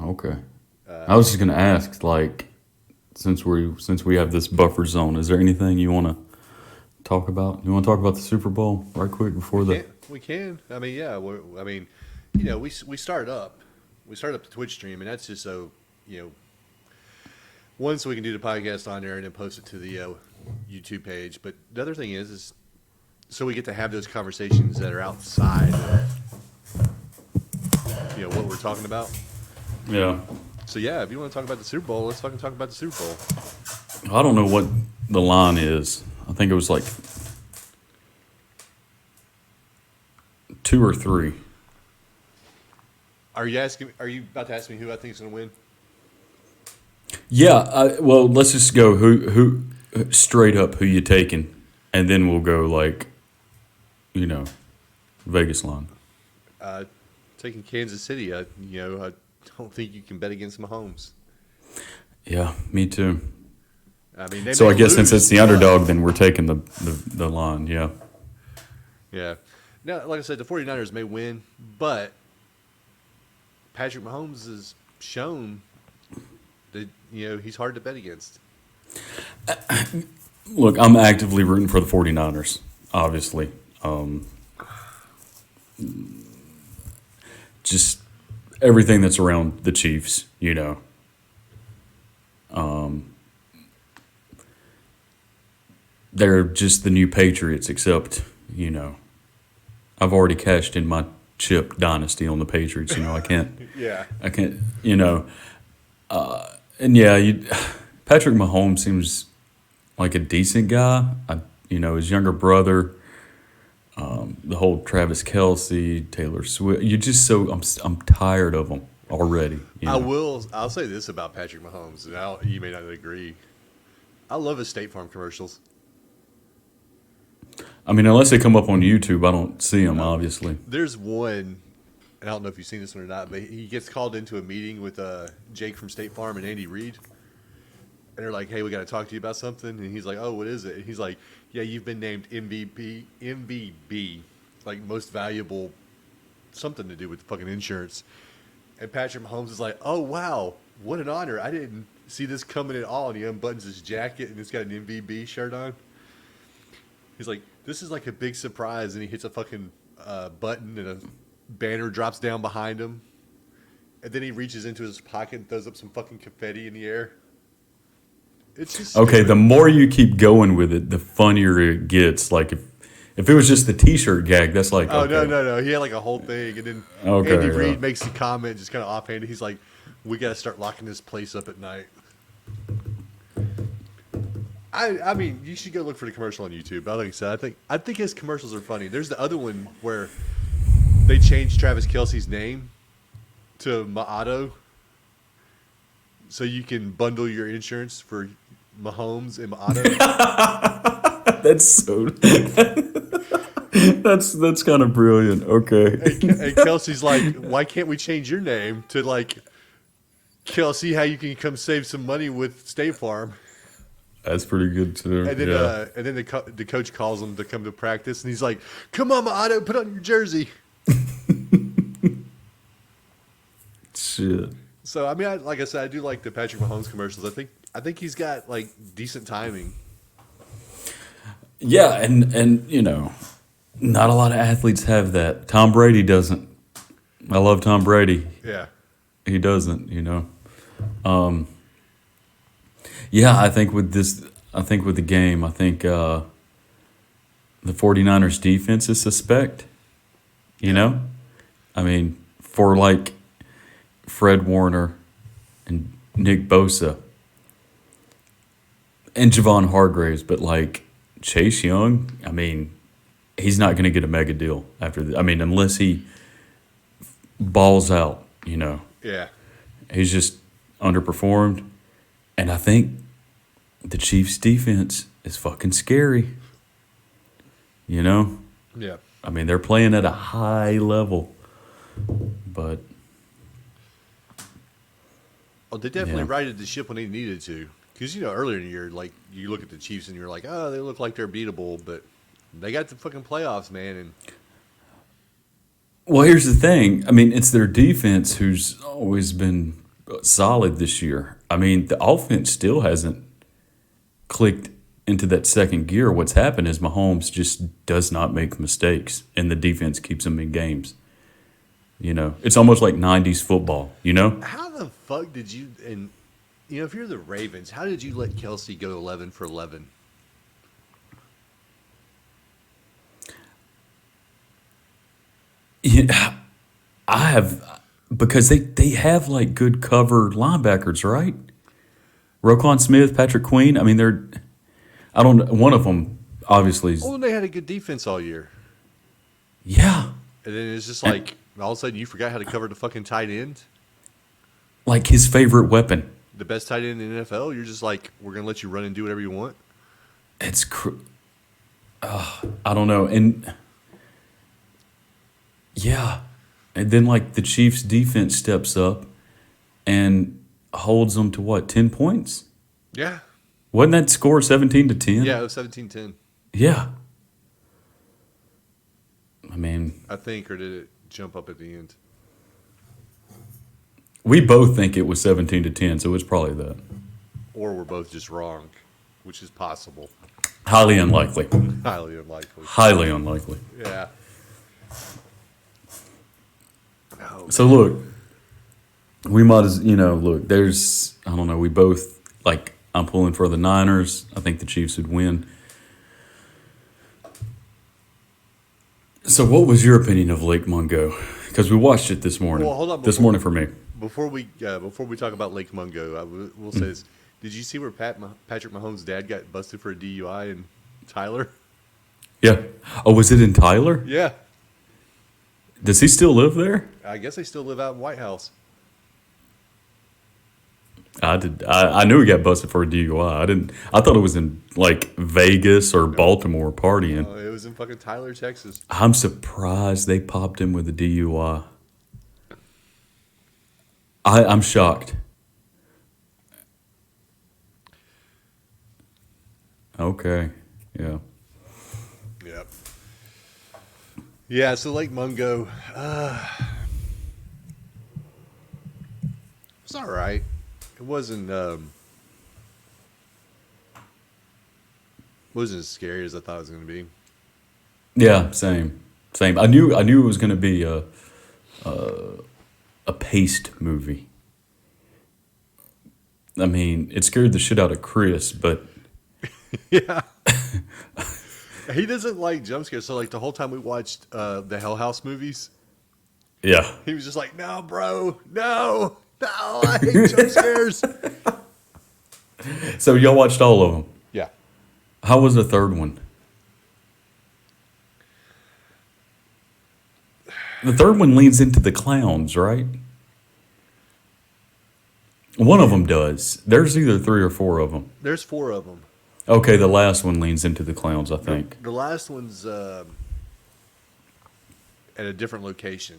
Okay. I was just gonna ask, like, since we have this buffer zone, is there anything you want to talk about? You want to talk about the Super Bowl right quick We before the? can. We can. I mean, yeah. I mean, we started up. We started up the Twitch stream, and that's just so you know, one, so we can do the podcast on there and then post it to the YouTube page. But the other thing is so we get to have those conversations that are outside of what we're talking about. Yeah. So yeah, if you want to talk about the Super Bowl, let's fucking talk about the Super Bowl. I don't know what the line is. I think it was like 2 or 3. Are you asking? Are you about to ask me who I think is going to win? Yeah. Well, let's just go who straight up who you taking, and then we'll go like, you know, Vegas line. Uh, Taking Kansas City. I don't think you can bet against Mahomes. Yeah, me too. I mean, they So may I guess since lose, it's the underdog, then we're taking the line. Yeah. yeah. Now, like I said, the 49ers may win, but Patrick Mahomes has shown that he's hard to bet against. Look, I'm actively rooting for the 49ers, obviously. Just everything that's around the Chiefs, you know. They're just the new Patriots, except, you know, I've already cashed in my chip dynasty on the Patriots. You know, Yeah. I can't, you know. And yeah, Patrick Mahomes seems like a decent guy. His younger brother, the whole Travis Kelsey, Taylor Swift. I'm tired of them already. You know. I'll say this about Patrick Mahomes, and you may not agree. I love his State Farm commercials. I mean, unless they come up on YouTube, I don't see them. Obviously. There's one, and I don't know if you've seen this one or not, but he gets called into a meeting with Jake from State Farm and Andy Reid. And they're like, "Hey, we got to talk to you about something." And he's like, "Oh, what is it?" And he's like, "Yeah, you've been named MVP, like most valuable, something to do with fucking insurance." And Patrick Mahomes is like, "Oh wow, what an honor! I didn't see this coming at all." And he unbuttons his jacket and it's got an MVP shirt on. He's like, "This is like a big surprise," and he hits a fucking button and a banner drops down behind him. And then he reaches into his pocket and throws up some fucking confetti in the air. It's just Okay, stupid. the more you keep going with it, the funnier it gets. Like if it was just the T-shirt gag, that's like Oh okay, no! He had like a whole thing, and then Andy okay, yeah. Reid makes a comment, just kind of offhanded. He's like, "We got to start locking this place up at night." I mean, you should go look for the commercial on YouTube. But like I said, I think his commercials are funny. There's the other one where they changed Travis Kelsey's name to Maato, so you can bundle your insurance for Mahomes and Maato. That's so. That's kind of brilliant. Okay. And Kelsey's like, "Why can't we change your name to like Kelsey? How you can come save some money with State Farm?" That's pretty good too. And then, Yeah. the coach calls him to come to practice, and he's like, "Come on, Maato, put on your jersey." Shit. So I mean, like I said, I do like the Patrick Mahomes commercials. I think he's got like decent timing. Yeah, and not a lot of athletes have that. Tom Brady doesn't. I love Tom Brady. Yeah, He doesn't. Yeah, I think with the game, I think the 49ers defense is suspect. You know? I mean, for like Fred Warner and Nick Bosa and Javon Hargraves, but like Chase Young, I mean, he's not going to get a mega deal after this. I mean, unless he balls out, yeah. he's just underperformed. And I think the Chiefs' defense is fucking scary. Yeah. I mean, they're playing at a high level, but Oh, they definitely yeah, righted the ship when they needed to. Because earlier in the year, like you look at the Chiefs and you're like, "Oh, they look like they're beatable," but they got the fucking playoffs, man. And Well, here's the thing. I mean, it's their defense who's always been solid this year. I mean, the offense still hasn't clicked into that second gear. What's happened is Mahomes just does not make mistakes, and the defense keeps him in games. It's almost like '90s football. How the fuck did you and if you're the Ravens, how did you let Kelsey go 11 for 11? Yeah, I have because they have like good cover linebackers, right? Roquan Smith, Patrick Queen. I mean, they're I don't one of them obviously is Oh, and they had a good defense all year. yeah, And then it's just and, like all of a sudden you forgot how to cover the fucking tight end, like his favorite weapon. the best tight end in the NFL. You're just like, we're gonna let you run and do whatever you want. It's I don't know, and yeah, and then like the Chiefs' defense steps up and holds them to what 10 points? Yeah, Wasn't that score 17-10? yeah, it was 17-10, Yeah. I mean, I think, or did it jump up at the end? we both think it was 17-10, so it's probably that. Or we're both just wrong, which is possible. Highly unlikely. Highly unlikely. Highly unlikely. Yeah. Oh, So man. look, we might as look. There's I don't know. We both like. I'm pulling for the Niners. I think the Chiefs would win. So, what was your opinion of Lake Mungo? Because we watched it this morning. Well, hold on. This morning for me. Before we talk about Lake Mungo, we'll say this. Did you see where Patrick Mahomes' dad got busted for a DUI in Tyler? Yeah. Oh, was it in Tyler? Yeah. Does he still live there? I guess they still live out in White House. I did. I knew he got busted for a DUI. I didn't. I thought it was in like Vegas or Baltimore partying. It was in fucking Tyler, Texas. I'm surprised they popped him with a DUI. I'm shocked. Okay. Yeah. Yep. Yeah, so Lake Mungo, it's all right. It wasn't as scary as I thought it was going to be. Yeah. Same. Same. I knew it was going to be a paced movie. I mean, it scared the shit out of Chris, but Yeah. He doesn't like jump scares, so like the whole time we watched the Hell House movies, yeah. he was just like, "No, bro, no, I hate jump scares." So y'all watched all of them. Yeah. How was the third one? The third one leans into the clowns, right? One of them does. There's either 3 or 4 of them. There's 4 of them. Okay, the last one leans into the clowns, I think. The last one's at a different location.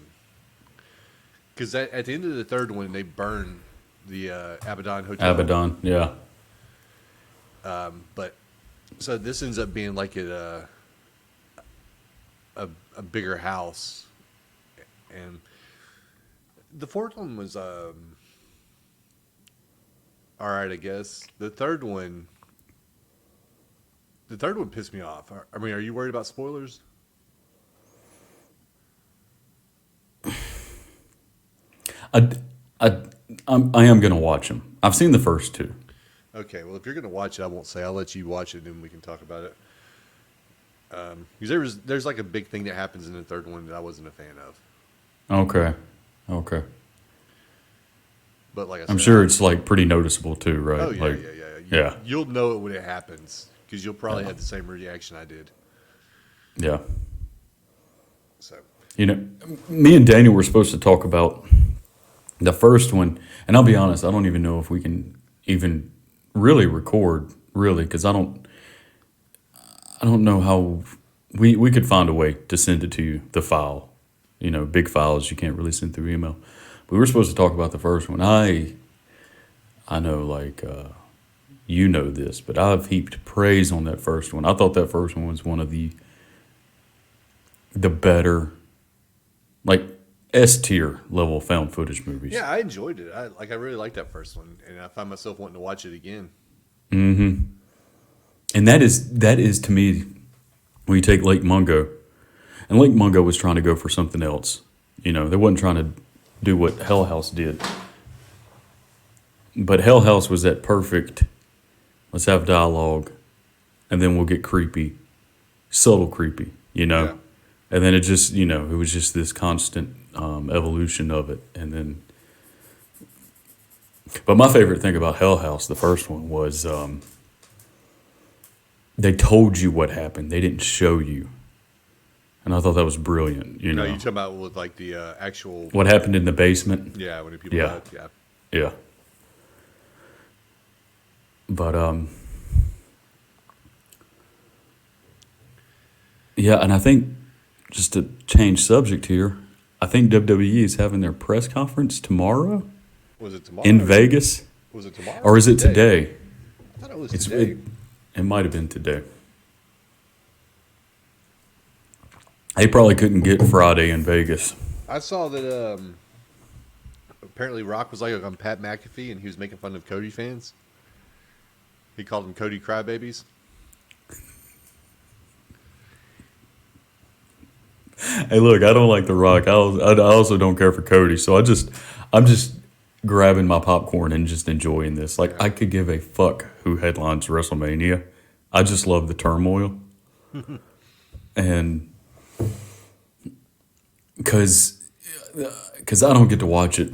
Because at the end of the third one, they burn the Abaddon Hotel. Abaddon, yeah. But so this ends up being like a bigger house, and the fourth one was all right, I guess. The third one pissed me off. I mean, are you worried about spoilers? I, I am going to watch them. I've seen the first 2. Okay, well, if you're gonna watch it, I won't say. I'll let you watch it, and we can talk about it. Because there's like a big thing that happens in the third one that I wasn't a fan of. Okay. But like I said, I'm sure it's like pretty noticeable too, right? Oh yeah, like, yeah. You'll know it when it happens because you'll probably have the same reaction I did. Yeah. So Me and Daniel were supposed to talk about the first one, and I'll be honest, I don't even know if we can even really record, because I don't know how we could find a way to send it to you, the file. Big files you can't really send through email. But we were supposed to talk about the first one. I know, like, you know this, but I've heaped praise on that first one. I thought that first one was one of the better like S tier level found footage movies. Yeah, I enjoyed it. I really liked that first one, and I find myself wanting to watch it again. And that is to me when you take Lake Mungo, and Lake Mungo was trying to go for something else. They wasn't trying to do what Hell House did. But Hell House was that perfect. Let's have dialogue, and then we'll get creepy, subtle creepy. Yeah. And then it was just this constant evolution of it, and then. But my favorite thing about Hell House, the first one, was they told you what happened. They didn't show you, and I thought that was brilliant. No, you talking about with like the actual What happened in the basement? Yeah, when the people Yeah. died. Yeah. Yeah. But yeah, and I think just to change subject here, I think WWE is having their press conference tomorrow Was it tomorrow? in Vegas, Was it tomorrow? or is it today? I thought it was It's today. it might have been today. They probably couldn't get Friday in Vegas. I saw that apparently Rock was like on Pat McAfee and he was making fun of Cody fans. He called them Cody crybabies. Hey, look, I don't like The Rock. I also don't care for Cody, so I'm just grabbing my popcorn and just enjoying this. Like, Yeah. I could give a fuck who headlines WrestleMania. I just love the turmoil, and because I don't get to watch it,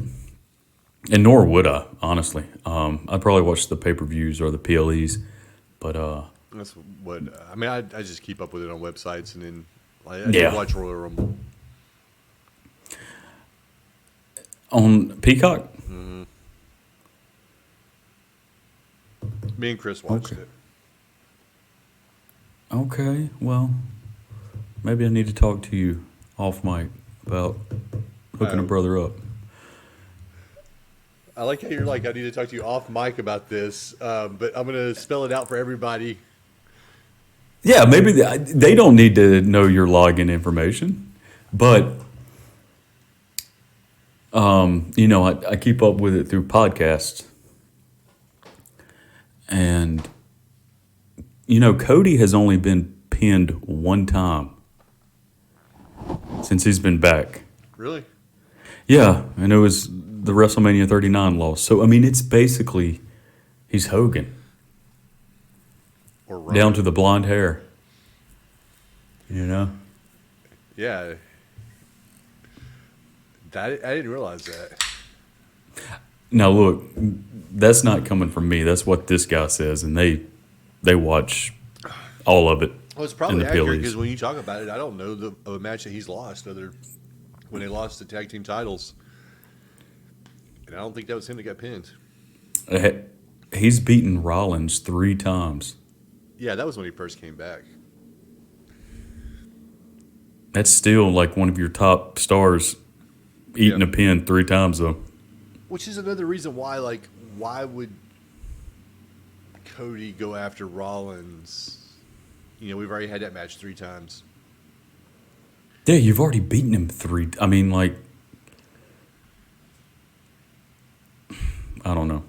and nor would I, honestly. I'd probably watch the pay-per-views or the PLEs, but That's what I mean. I just keep up with it on websites and then I Yeah. did watch Royal Rumble. on Peacock. Me and Chris watched Okay. it. Okay, well, maybe I need to talk to you off mic about hooking a Oh. brother up. I like how you're like, I need to talk to you off mic about this, but I'm going to spell it out for everybody. Yeah, maybe they don't need to know your login information, but I keep up with it through podcasts, and Cody has only been pinned one time since he's been back. Really? Yeah, and it was the WrestleMania 39 loss. So I mean, it's basically he's Hogan. Or Roman. Down to the blonde hair. Yeah. I didn't realize that. Now look, that's not coming from me. That's what this guy says, and they watch all of it. Well, it's in probably the accurate PLEs. because when you talk about it, I don't know of a match that he's lost other when they lost the tag team titles. And I don't think that was him that got pinned. He's beaten Rollins 3 times. Yeah, that was when he first came back. That's still like one of your top stars eating Yeah. a pin 3 times though. Which is another reason why, like, why would Cody go after Rollins? We've already had that match 3 times. Yeah, you've already beaten him 3. I mean, like, I don't know.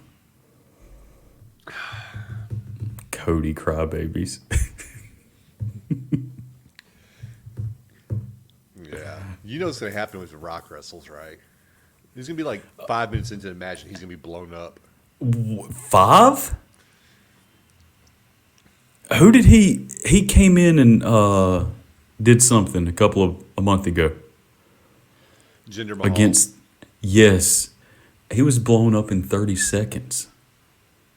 Cody crybabies. Yeah. You know what's going to happen with Rock wrestles, right? He's going to be like 5 minutes into the match and he's going to be blown up. 5? Who did he came in and did something a month ago Jinder Mahal. against, yes, he was blown up in 30 seconds.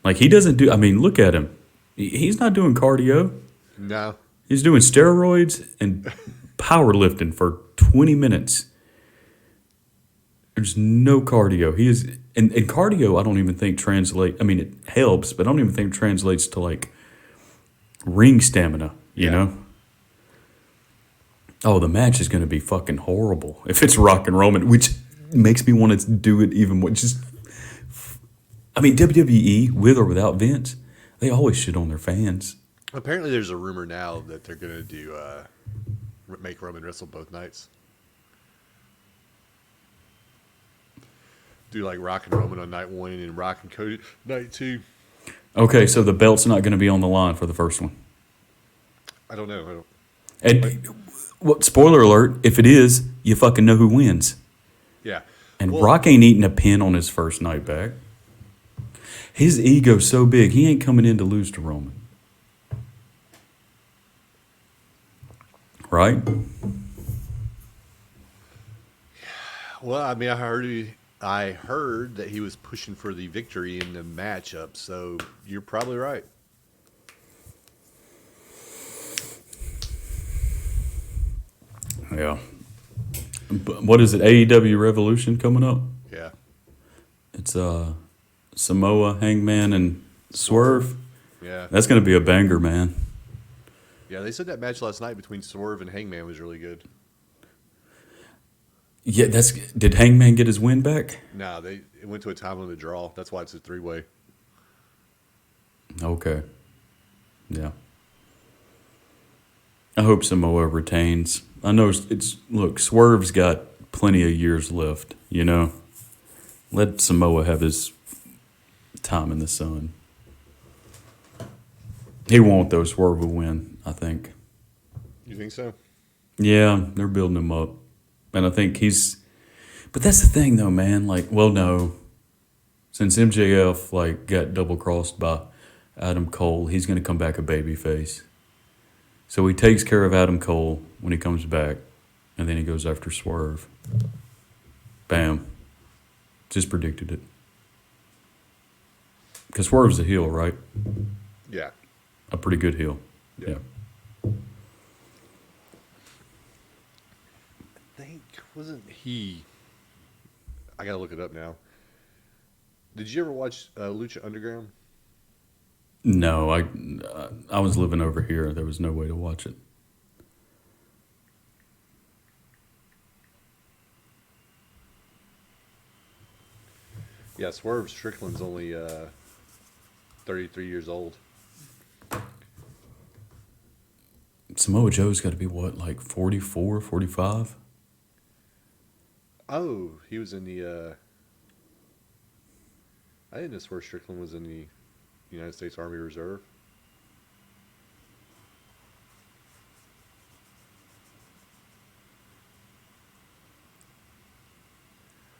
Like, he doesn't do, I mean, look at him. He's not doing cardio. No. He's doing steroids and powerlifting for 20 minutes. There's no cardio. He is, and cardio, I don't even think I mean, it helps, but I don't even think translates to like ring stamina, you know? Oh, the match is going to be fucking horrible if it's Rock and Roman, which makes me want to do it even more. I mean, WWE, with or without Vince, they always shit on their fans. Apparently, there's a rumor now that they're going to make Roman wrestle both nights. do like Rock and Roman on night 1 and then Rock and Cody night 2. Okay, so the belt's not going to be on the line for the first one. I don't know. I don't. And what? Spoiler alert! If it is, you fucking know who wins. Yeah. And Well, Rock ain't eating a pin on his first night back. His ego's so big, he ain't coming in to lose to Roman. Right? well, I mean, I heard that he was pushing for the victory in the matchup. So you're probably right. Yeah. But what is it? AEW Revolution coming up? Yeah. It's Samoa, Hangman, and Swerve. Yeah. That's going to be a banger, man. Yeah. They said that match last night between Swerve and Hangman was really good. Yeah, did Hangman get his win back? No, it went to a time limit draw. That's why it's a 3-way. Okay. Yeah. I hope Samoa retains. I know look, Swerve's got plenty of years left, you know. Let Samoa have his time in the sun. He won't though. Swerve will win, I think. You think so? Yeah, they're building him up. And I think but that's the thing though, man. Like, well, no. Since MJF like got double crossed by Adam Cole, he's gonna come back a babyface. So he takes care of Adam Cole when he comes back, and then he goes after Swerve. Bam. Just predicted it. Because Swerve's a heel, right? Yeah. A pretty good heel. Yeah. Yeah. I think wasn't he? I gotta look it up now. Did you ever watch Lucha Underground? No, I was living over here. There was no way to watch it. Yeah, Swerve Strickland's only 33 years old. Samoa Joe's got to be what, like 44, 45? Oh, he was in the. I didn't know Swerve Strickland was in the United States Army Reserve.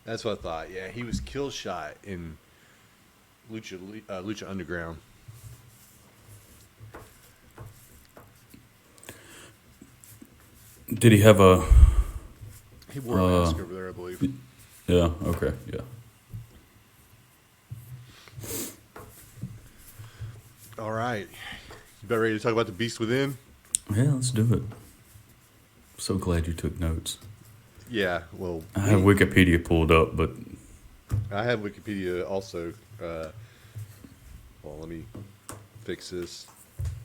That's what I thought. Yeah, he was kill shot in Lucha Underground. Did he have a... He wore a mask over there, I believe. Yeah, okay, yeah. All right. You about ready to talk about the Beast Within? Yeah, let's do it. So glad you took notes. Yeah, well... I have Wikipedia pulled up, but... I have Wikipedia also. Well, let me fix this.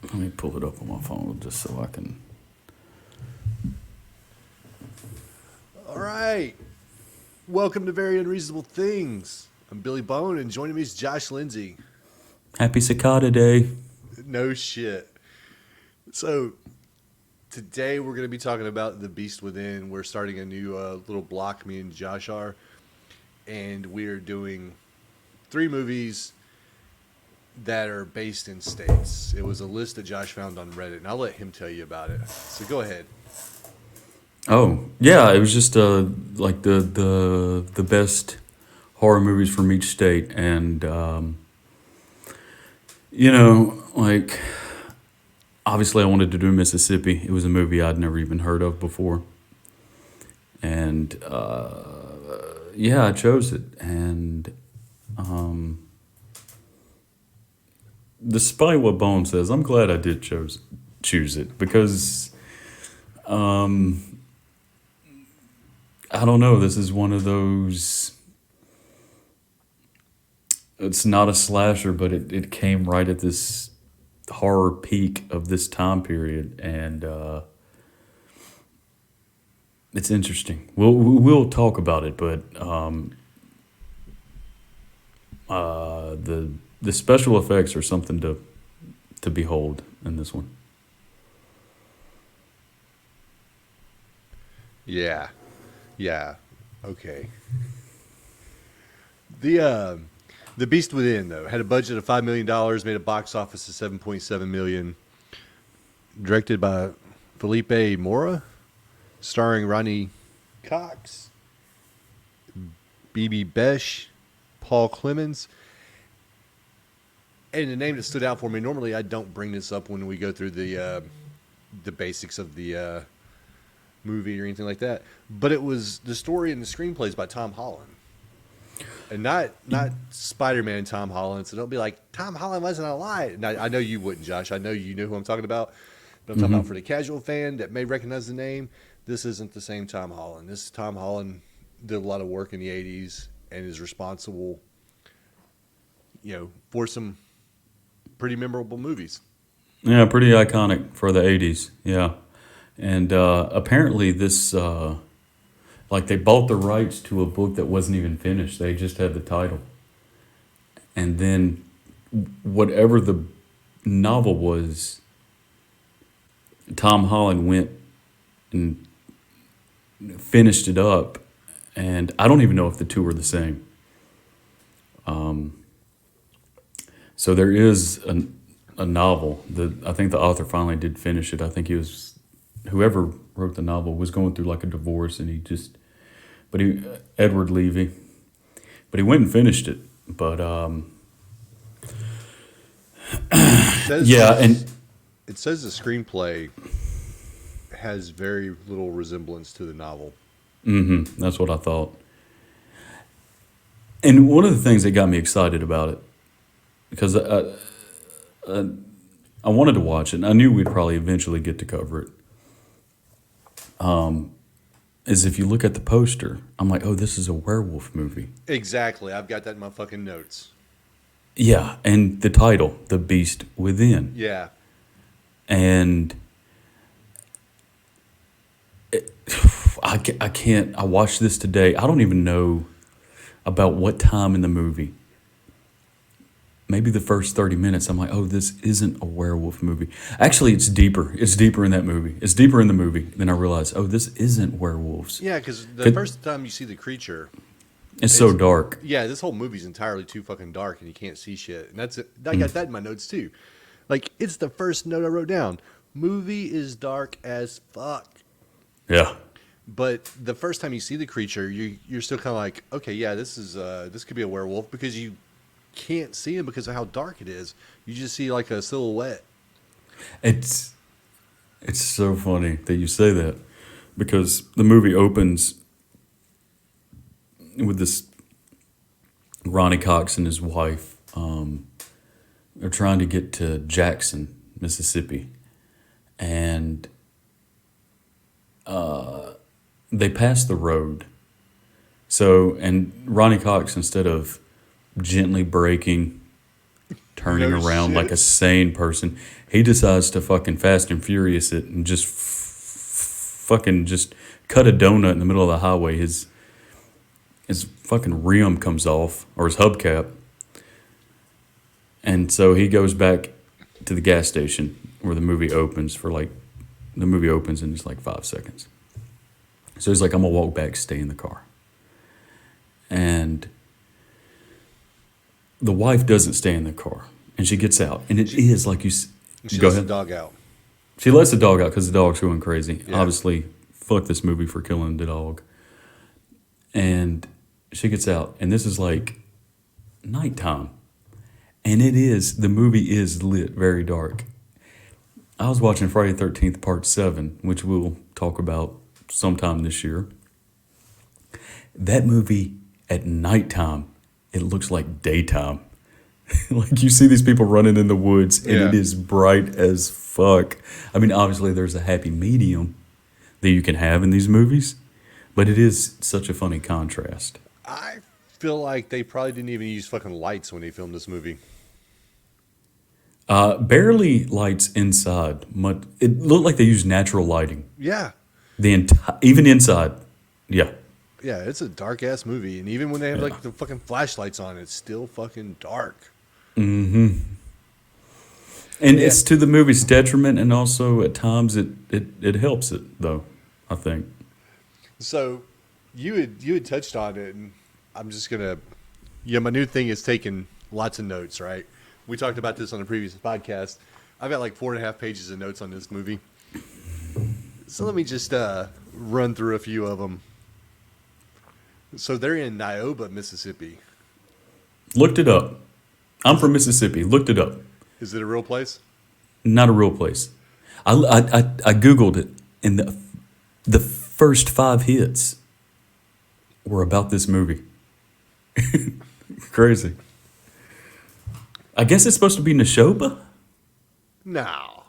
Let me pull it up on my phone just so I can... All right. Welcome to Very Unreasonable Things. I'm Billy Bone, and joining me is Josh Lindsay. Happy Cicada Day. No shit. So, today we're going to be talking about The Beast Within. We're starting a new little block, me and Josh are. And we're doing 3 movies that are based in states. It was a list that Josh found on Reddit, and I'll let him tell you about it. So go ahead. Oh, yeah, it was just like the best horror movies from each state. And, you know, like, obviously I wanted to do Mississippi. It was a movie I'd never even heard of before. And, yeah, I chose it. And despite what Bone says, I'm glad I did choose it because I don't know. This is one of those. It's not a slasher, but it came right at this horror peak of this time period, and it's interesting. We'll talk about it, but the special effects are something to behold in this one. Yeah. Yeah. Okay. The the Beast Within though had a budget of $5 million, made a box office of 7.7 million. Directed by Felipe Mora, starring Ronnie Cox, BB Besh, Paul Clemens. And the name that stood out for me. Normally, I don't bring this up when we go through the basics of the movie or anything like that. But it was the story and the screenplays by Tom Holland, and not Spider-Man Tom Holland. So don't be like Tom Holland wasn't alive. And I know you wouldn't, Josh. I know you know who I'm talking about. But I'm talking about for the casual fan that may recognize the name. This isn't the same Tom Holland. This Tom Holland did a lot of work in the '80s and is responsible, for some pretty memorable movies. Yeah, pretty iconic for the 80s. Yeah. And apparently this, like they bought the rights to a book that wasn't even finished. They just had the title. And then whatever the novel was, Tom Holland went and finished it up. And I don't even know if the two are the same. So there is a novel that I think the author finally did finish it. I think whoever wrote the novel was going through like a divorce, and Edward Levy, but he went and finished it. But It says the screenplay has very little resemblance to the novel. That's what I thought. And one of the things that got me excited about it, because I wanted to watch it, and I knew we'd probably eventually get to cover it, is if you look at the poster, I'm like, oh, this is a werewolf movie. Exactly. I've got that in my fucking notes. Yeah, and the title, The Beast Within. Yeah. And I can't, I watched this today. I don't even know about what time in the movie. Maybe the first 30 minutes, I'm like, oh, this isn't a werewolf movie. Actually, it's deeper. It's deeper in that movie. It's deeper in the movie. Then I realized, oh, this isn't werewolves. Yeah, because the first time you see the creature, it's so dark. Yeah, this whole movie's entirely too fucking dark, and you can't see shit. And that's it. I got that in my notes too. Like, it's the first note I wrote down. Movie is dark as fuck. Yeah. But the first time you see the creature, you're still kind of like, okay, yeah, this could be a werewolf, because you can't see him because of how dark it is. You just see like a silhouette. It's so funny that you say that, because the movie opens with this Ronnie Cox and his wife. They're trying to get to Jackson, Mississippi, and they pass the road. So, and Ronnie Cox, instead of gently braking, turning around like a sane person, he decides to fucking Fast and Furious it and just fucking just cut a donut in the middle of the highway. His fucking rim comes off, or his hubcap, and so he goes back to the gas station where the movie opens in just like 5 seconds. So he's like, I'm gonna walk back, stay in the car. And the wife doesn't stay in the car, and she gets out, and it is like you. She go lets ahead. the dog out. She lets the dog out because the dog's going crazy. Yeah. Obviously, fuck this movie for killing the dog. And she gets out, and this is like nighttime, and the movie is lit very dark. I was watching Friday the 13th Part 7, which we'll talk about sometime this year. That movie at nighttime, it looks like daytime. Like you see these people running in the woods, and it is bright as fuck. I mean, obviously there's a happy medium that you can have in these movies, but it is such a funny contrast. I feel like they probably didn't even use fucking lights when they filmed this movie. Barely lights inside. It looked like they used natural lighting. Yeah. Even inside. Yeah. Yeah, it's a dark ass movie, and even when they have like the fucking flashlights on, it's still fucking dark. Mm-hmm. And it's to the movie's detriment, and also at times it helps it though, I think. So you had touched on it, and I'm just gonna Yeah, my new thing is taking lots of notes, right? We talked about this on a previous podcast. I've got like 4.5 pages of notes on this movie. So let me just run through a few of them. So they're in Nioba, Mississippi. Looked it up. I'm Is it from Mississippi. Looked it up. is it a real place? Not a real place. I googled it, and the first 5 hits were about this movie. Crazy. I guess it's supposed to be Neshoba. No.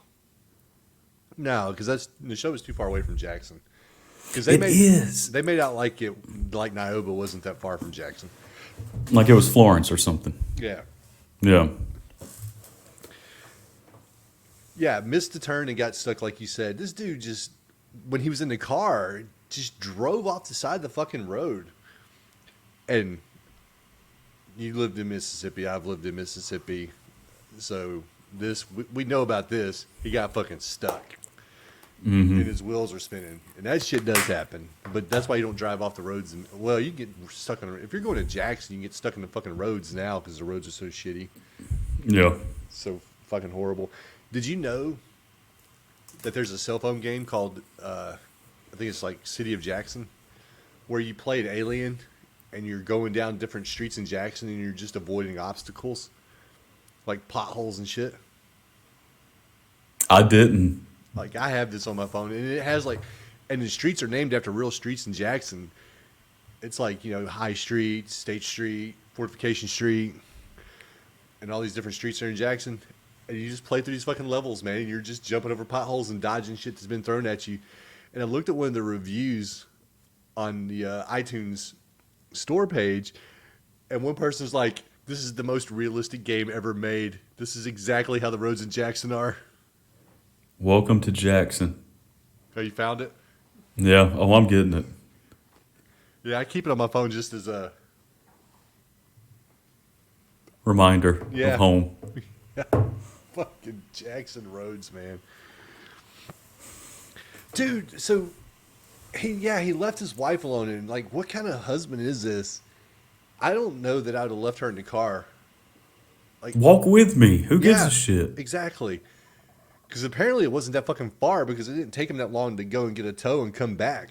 No, because the show is too far away from Jackson. Because It is they made out like Nioba wasn't that far from Jackson. like it was Florence or something. Yeah. Yeah. Yeah, missed the turn and got stuck, like you said. This dude just, when he was in the car, just drove off the side of the fucking road. And you lived in Mississippi. I've lived in Mississippi. So we know about this. He got fucking stuck. And his wheels are spinning. And that shit does happen. But that's why you don't drive off the roads. Well, you get stuck on, if you're going to Jackson, you can get stuck in the fucking roads now because the roads are so shitty. Yeah. So fucking horrible. Did you know that there's a cell phone game called, I think it's like City of Jackson, where you play an alien and you're going down different streets in Jackson and you're just avoiding obstacles, like potholes and shit? I didn't. Like, I have this on my phone, and it has like, and the streets are named after real streets in Jackson. It's like, High Street, State Street, Fortification Street, and all these different streets are in Jackson. And you just play through these fucking levels, man. And you're just jumping over potholes and dodging shit that's been thrown at you. And I looked at one of the reviews on the iTunes store page, and one person's like, "This is the most realistic game ever made. This is exactly how the roads in Jackson are." Welcome to Jackson. Oh, you found it? Yeah. Oh, I'm getting it. Yeah, I keep it on my phone just as a Reminder Yeah. of home. fucking Jackson roads, man. Dude, so he left his wife alone, and like, what kind of husband is this? I don't know that I would have left her in the car. Like, Walk with me. Who gives yeah, a shit? exactly. Because apparently it wasn't that fucking far because it didn't take him that long to go and get a tow and come back.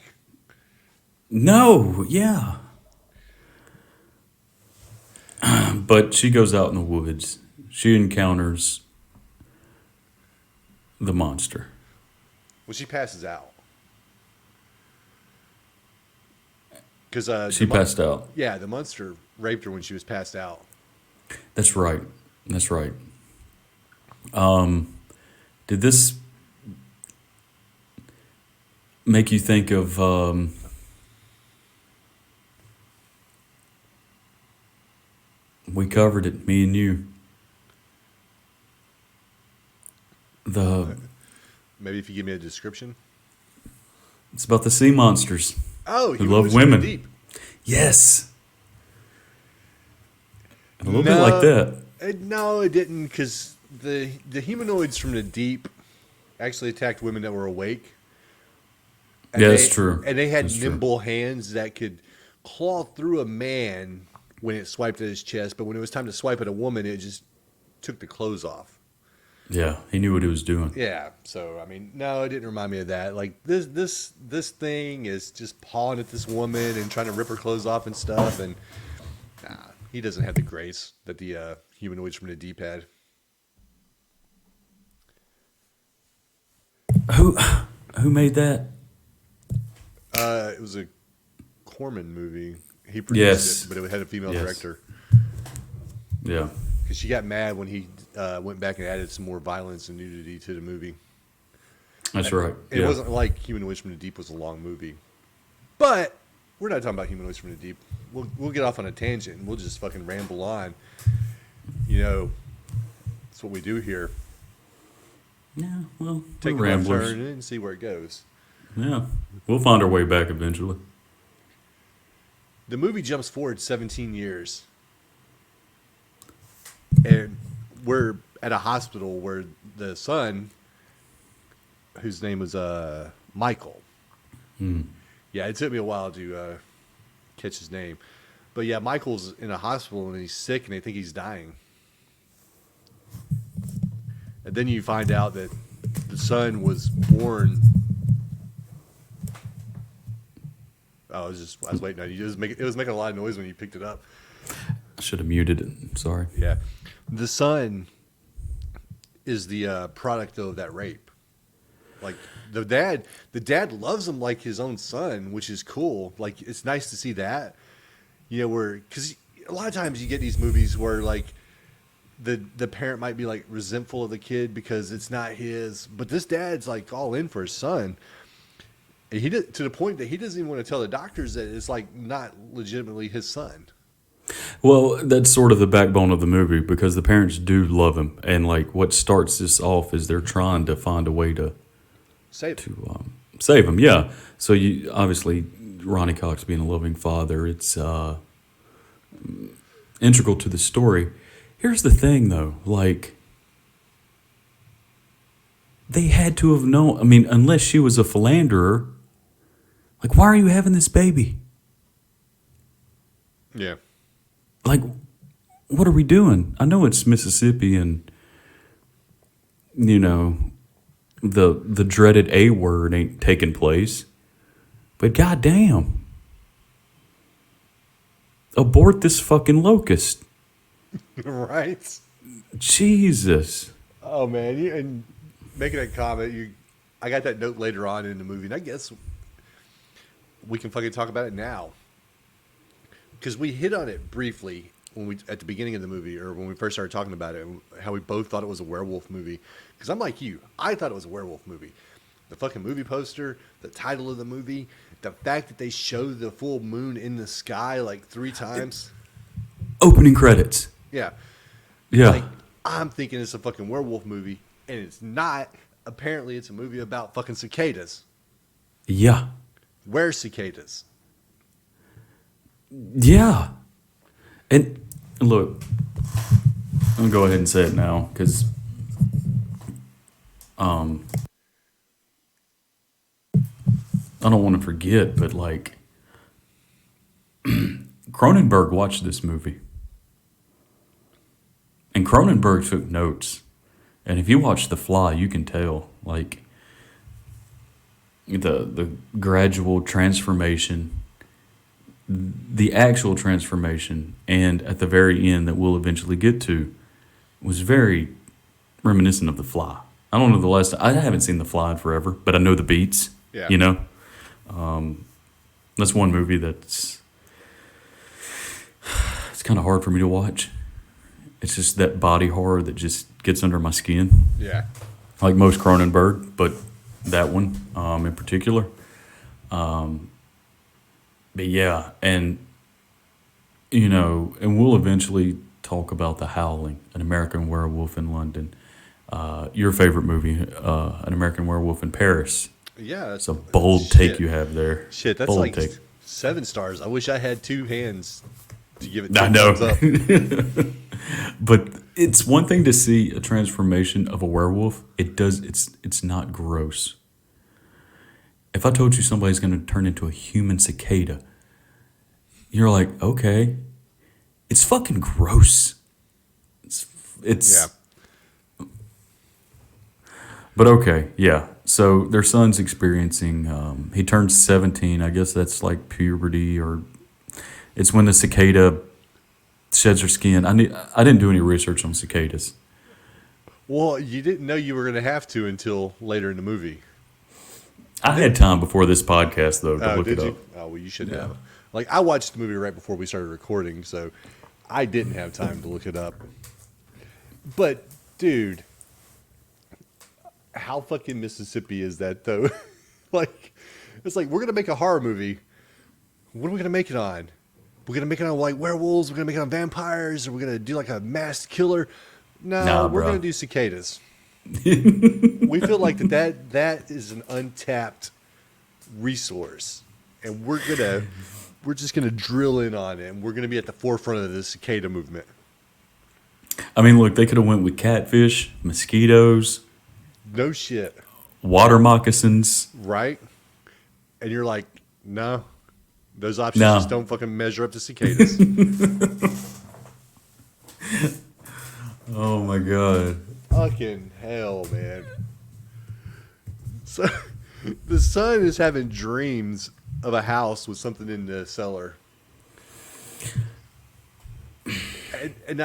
No. Yeah. But she goes out in the woods. She encounters the monster. Well, she passes out. Because She passed out. Yeah, the monster raped her when she was passed out. That's right. That's right. Did this make you think of we covered it, me and you. Maybe if you give me a description. It's about the sea monsters Oh, who he love moves from the women. deep. Yes. A little bit like that. No, it didn't, because the humanoids from the deep actually attacked women that were awake. And Yeah, that's true. And they had That's true. nimble hands that could claw through a man when it swiped at his chest, but when it was time to swipe at a woman, it just took the clothes off. Yeah, he knew what he was doing. Yeah, so I mean, no, it didn't remind me of that. Like this thing is just pawing at this woman and trying to rip her clothes off and stuff, and nah, he doesn't have the grace that the humanoids from the deep had. Who made that? It was a Corman movie. He produced Yes. it, but it had a female Yes. director. Yeah. Because she got mad when he went back and added some more violence and nudity to the movie. That's right. It Yeah. wasn't like Humanoids from the Deep was a long movie. But we're not talking about Humanoids from the Deep. We'll get off on a tangent and we'll just fucking ramble on. That's what we do here. Yeah, well, Take we're a left ramblers. turn and see where it goes. Yeah, we'll find our way back eventually. The movie jumps forward 17 years. And we're at a hospital where the son, whose name was Michael. Yeah, it took me a while to catch his name. But yeah, Michael's in a hospital and he's sick and they think he's dying. And then you find out that the son was born. Oh, I was waiting on you. It was making a lot of noise when you picked it up. I should have muted it. Sorry. Yeah. The son is the product of that rape. Like the dad loves him like his own son, which is cool. Like it's nice to see that, because a lot of times you get these movies where like the parent might be like resentful of the kid because it's not his, but this dad's like all in for his son. And to the point that he doesn't even want to tell the doctors that it's like not legitimately his son. Well, that's sort of the backbone of the movie because the parents do love him, and like what starts this off is they're trying to find a way to save him. Yeah. So you obviously Ronnie Cox being a loving father, it's integral to the story. Here's the thing, though, like they had to have known. I mean, unless she was a philanderer, like why are you having this baby? Yeah. Like, what are we doing? I know it's Mississippi and, the dreaded A word ain't taking place. But goddamn. Abort this fucking locust. Right? Jesus. Oh, man. And making that comment, I got that note later on in the movie, and I guess we can fucking talk about it now. Because we hit on it briefly at the beginning of the movie, or when we first started talking about it, how we both thought it was a werewolf movie. Because I'm like you, I thought it was a werewolf movie. The fucking movie poster, the title of the movie, the fact that they show the full moon in the sky like 3 times. Opening credits. Yeah. Yeah. Like, I'm thinking it's a fucking werewolf movie, and it's not. Apparently, it's a movie about fucking cicadas. Yeah. Where's cicadas? Yeah. And look, I'm going to go ahead and say it now because I don't want to forget, but like Cronenberg watched this movie. And Cronenberg took notes. And if you watch The Fly, you can tell like the gradual transformation, the actual transformation, and at the very end that we'll eventually get to was very reminiscent of The Fly. I don't know the last time. I haven't seen The Fly in forever, but I know the beats. Yeah. That's one movie it's kind of hard for me to watch. It's just that body horror that just gets under my skin. Yeah. Like most Cronenberg, but that one in particular. But yeah, and and we'll eventually talk about The Howling, An American Werewolf in London. Your favorite movie, An American Werewolf in Paris. Yeah. It's a bold take you have there. Shit, that's bold like take. 7 stars. I wish I had 2 hands to give it 2 I know. thumbs up. But it's one thing to see a transformation of a werewolf. It's not gross. If I told you somebody's going to turn into a human cicada, you're like, okay. It's fucking gross. It's Yeah. But okay, yeah. So their son's experiencing, he turns 17. I guess that's like puberty, or it's when the cicada sheds her skin. I didn't do any research on cicadas. Well, you didn't know you were going to have to until later in the movie. I had time before this podcast, though, to look it up. Oh, well, you should have. Like, I watched the movie right before we started recording, so I didn't have time to look it up. But, dude, how fucking Mississippi is that, though? Like, it's like, we're going to make a horror movie. What are we going to make it on? We're going to make it on, like, werewolves? We're going to make it on vampires? Or we're going to do, like, a masked killer? No, we're going to do cicadas. We feel like that is an untapped resource. And we're just going to drill in on it. And we're going to be at the forefront of the cicada movement. I mean, look, they could have went with catfish, mosquitoes. No shit. Water moccasins. Right? And you're like, no. Those options just No. don't fucking measure up to cicadas. Oh my god. Fucking hell, man. So the son is having dreams of a house with something in the cellar. And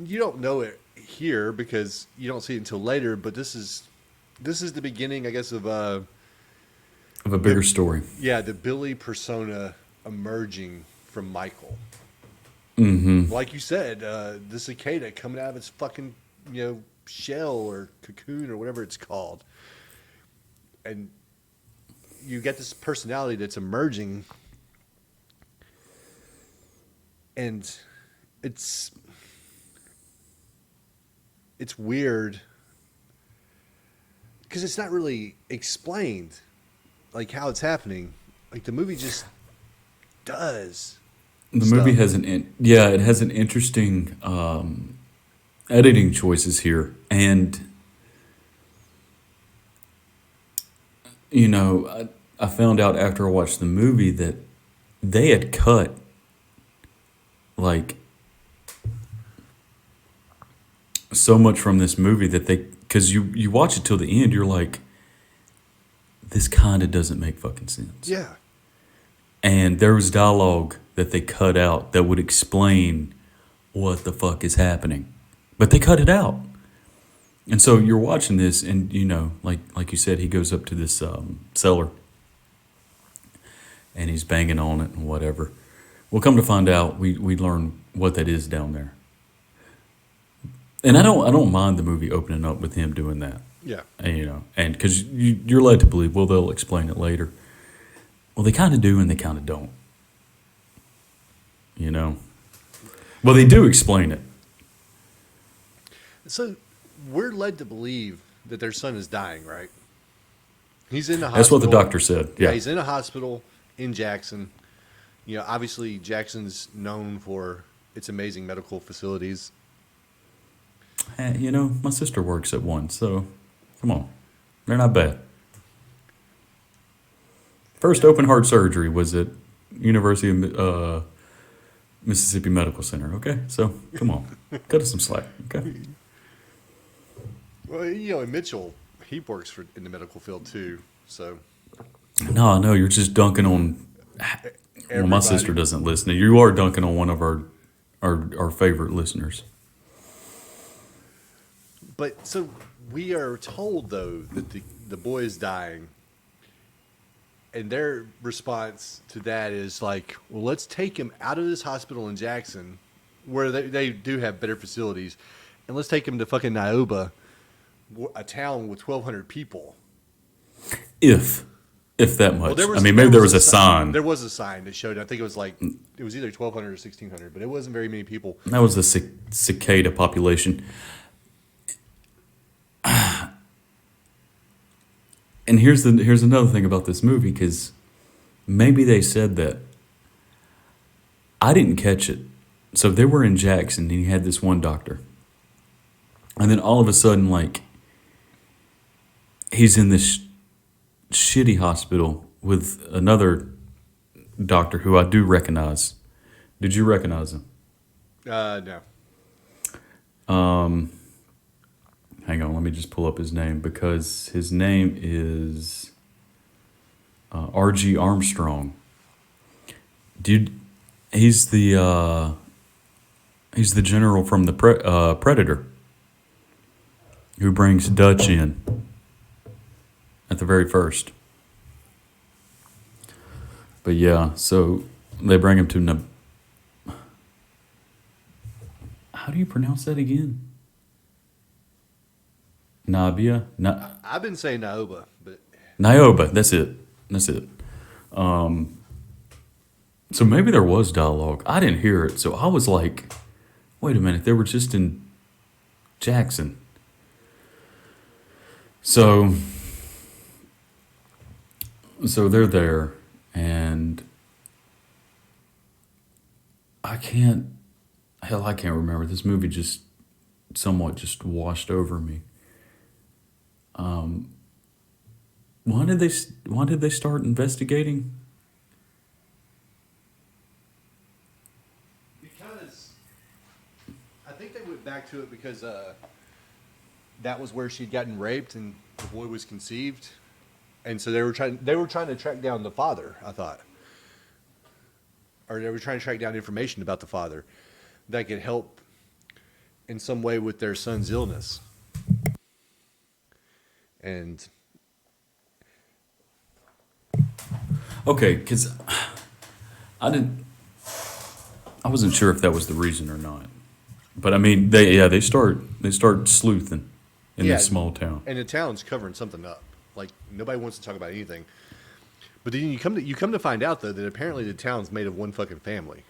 you don't know it here because you don't see it until later, but this is the beginning, I guess, of Of a bigger story. the Billy persona emerging from Michael. Mm-hmm. Like you said, the cicada coming out of its fucking shell or cocoon or whatever it's called, and you get this personality that's emerging, and it's weird because it's not really explained, like how it's happening. Like the movie just does. The stuff. movie has it has an interesting editing choices here, and I found out after I watched the movie that they had cut like so much from this movie that because you watch it till the end, you're like, this kind of doesn't make fucking sense. Yeah. And there was dialogue that they cut out that would explain what the fuck is happening, but they cut it out. And so you're watching this, and like you said, he goes up to this cellar, and he's banging on it and whatever. Well, come to find out, we learn what that is down there. And I don't mind the movie opening up with him doing that. Yeah. And because you're led to believe, well, they'll explain it later. Well, they kind of do, and they kind of don't. Well, they do explain it. So we're led to believe that their son is dying, right? He's in the hospital. That's what the doctor said. Yeah. He's in a hospital in Jackson. Obviously Jackson's known for its amazing medical facilities. My sister works at one, so come on. They're not bad. First open heart surgery was at University of Mississippi Medical Center, okay? So, come on. Cut us some slack, okay? Well, and Mitchell, he works in the medical field too, so. No, you're just dunking on... Well, my sister doesn't listen. You are dunking on one of our favorite listeners. But, so, we are told, though, that the boy is dying. And their response to that is like, well, let's take him out of this hospital in Jackson, where they do have better facilities, and let's take him to fucking Nioba, a town with 1,200 people. If that much. Well, maybe there was a sign. There was a sign that showed, I think it was either 1,200 or 1,600, but it wasn't very many people. That was the cicada population. And here's another thing about this movie, because maybe they said that. I didn't catch it. So they were in Jackson, and he had this one doctor. And then all of a sudden, like, he's in this shitty hospital with another doctor who I do recognize. Did you recognize him? No. Hang on, let me just pull up his name, because his name is R.G. Armstrong. Dude, he's the general from the Predator who brings Dutch in at the very first. But yeah, so they bring him to how do you pronounce that again? Nabia? I've been saying Nioba, but... Nioba, that's it. So maybe there was dialogue. I didn't hear it, so I was like, wait a minute, they were just in Jackson. So they're there, and I can't remember. This movie just somewhat just washed over me. Why did they start investigating? went back to it because that was where she'd gotten raped and the boy was conceived, and so they were trying to track down the father. I thought, or they were trying to track down information about the father that could help in some way with their son's illness. And Okay, because I wasn't sure if that was the reason or not. But I mean, they start sleuthing in yeah, this small town. and the town's covering something up. Like nobody wants to talk about anything. But then you come to find out though that apparently the town's made of one fucking family.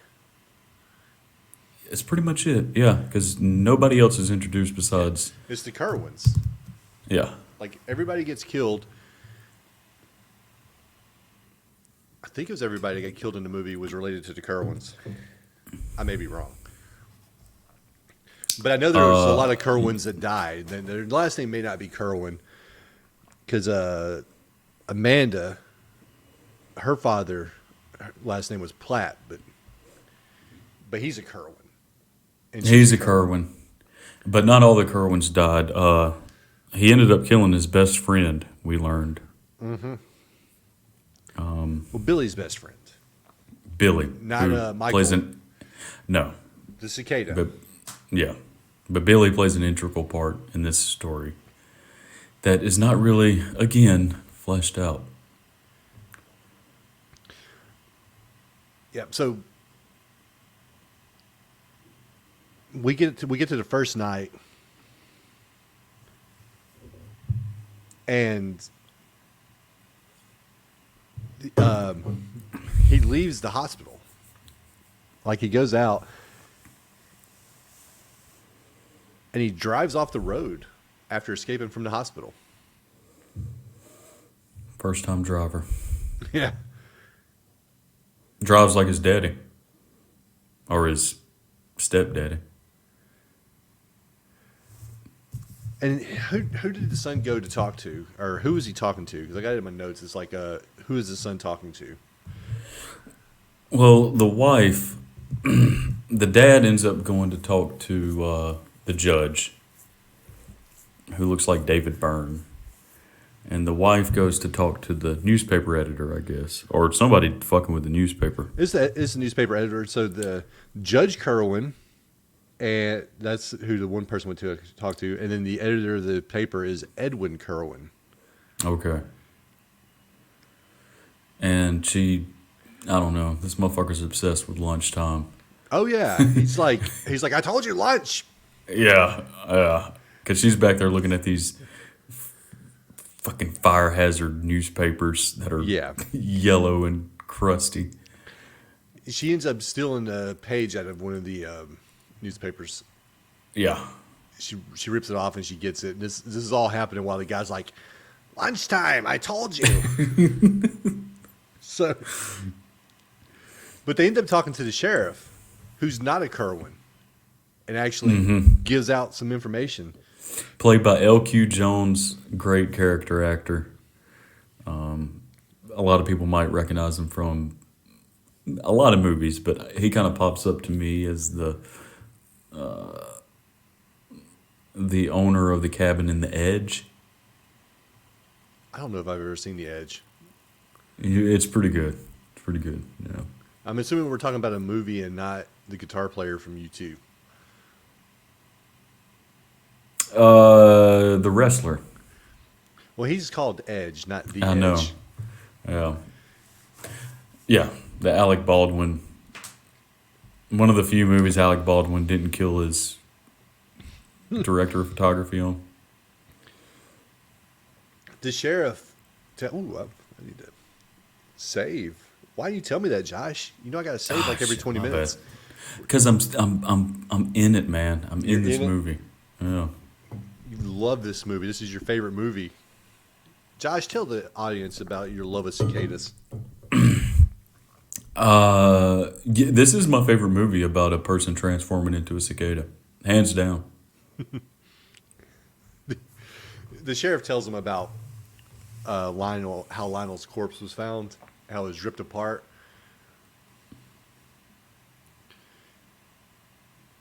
It's pretty much it, yeah. Because nobody else is introduced besides, It's the Kerwins. yeah. Like everybody gets killed. I think it was everybody that got killed in the movie was related to the Kerwins. I may be wrong. But I know there was a lot of Kerwins that died. Their last name may not be Kerwin. Because Amanda, her father, her last name was Platt, but he's a Kerwin. And He's a Kerwin. But not all the Kerwins died. He ended up killing his best friend, we learned. Well, Billy's best friend. Billy. Not who Michael. Plays no. The cicada. But yeah. But Billy plays an integral part in this story that is not really, again, fleshed out. Yeah, so we get to the first night, and he leaves the hospital. Like he goes out, and he drives off the road after escaping from the hospital. First time driver. Yeah. Drives like his daddy. Or his stepdaddy. And who did the son go to talk to, or who was he talking to? Because I got it in my notes. It's like, who is the son talking to? Well, the wife, the dad ends up going to talk to the judge, who looks like David Byrne. And the wife goes to talk to the newspaper editor, I guess, or somebody fucking with the newspaper. It's the newspaper editor. So the Judge Kerwin, and that's who the one person went to talk to, and then the editor of the paper is Edwin Kerwin. Okay. And she, I don't know, this motherfucker's obsessed with lunchtime. Oh yeah, he's like I told you lunch. Yeah, because she's back there looking at these fucking fire hazard newspapers that are yellow and crusty. She ends up stealing a page out of one of the newspapers. Yeah. She rips it off and she gets it. This is all happening while the guy's like, lunchtime, I told you. So, but they end up talking to the sheriff, who's not a Kerwin, and actually gives out some information. Played by L.Q. Jones, great character actor. A lot of people might recognize him from a lot of movies, but he kind of pops up to me as the owner of the cabin in The Edge. I don't know if I've ever seen The Edge. It's pretty good. It's pretty good, yeah. I'm assuming we're talking about a movie and not the guitar player from U2. The wrestler. Well, he's called Edge, not The Edge. I know. Yeah. Yeah, the Alec Baldwin. One of the few movies Alec Baldwin didn't kill his director of photography on. The sheriff. I need to save. Why do you tell me that, Josh? You know I got to save like every 20 minutes. Because I'm in it, man. I'm in this movie. Yeah. You love this movie. This is your favorite movie. Josh, tell the audience about your love of cicadas. This is my favorite movie about a person transforming into a cicada. Hands down. The sheriff tells him about Lionel, how Lionel's corpse was found, how it was ripped apart.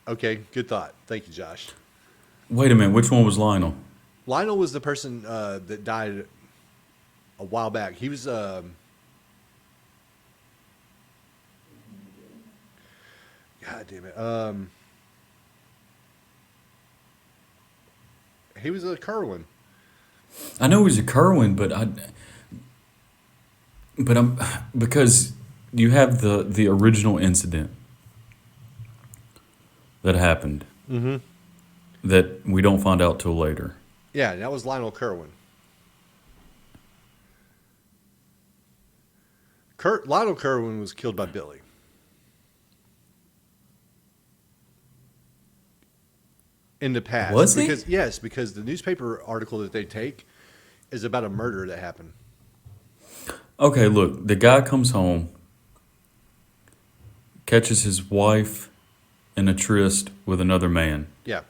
Okay, good thought. Thank you, Josh. Wait a minute, which one was Lionel? Lionel was the person that died a while back. He was God damn it. He was a Kerwin. I know he was a Kerwin, but I'm because you have the original incident that happened that we don't find out till later. Yeah, that was Lionel Kerwin. Lionel Kerwin was killed by Billy. In the past. Was he? Because the newspaper article that they take is about a murder that happened. Okay, look, the guy comes home, catches his wife in a tryst with another man. Yeah.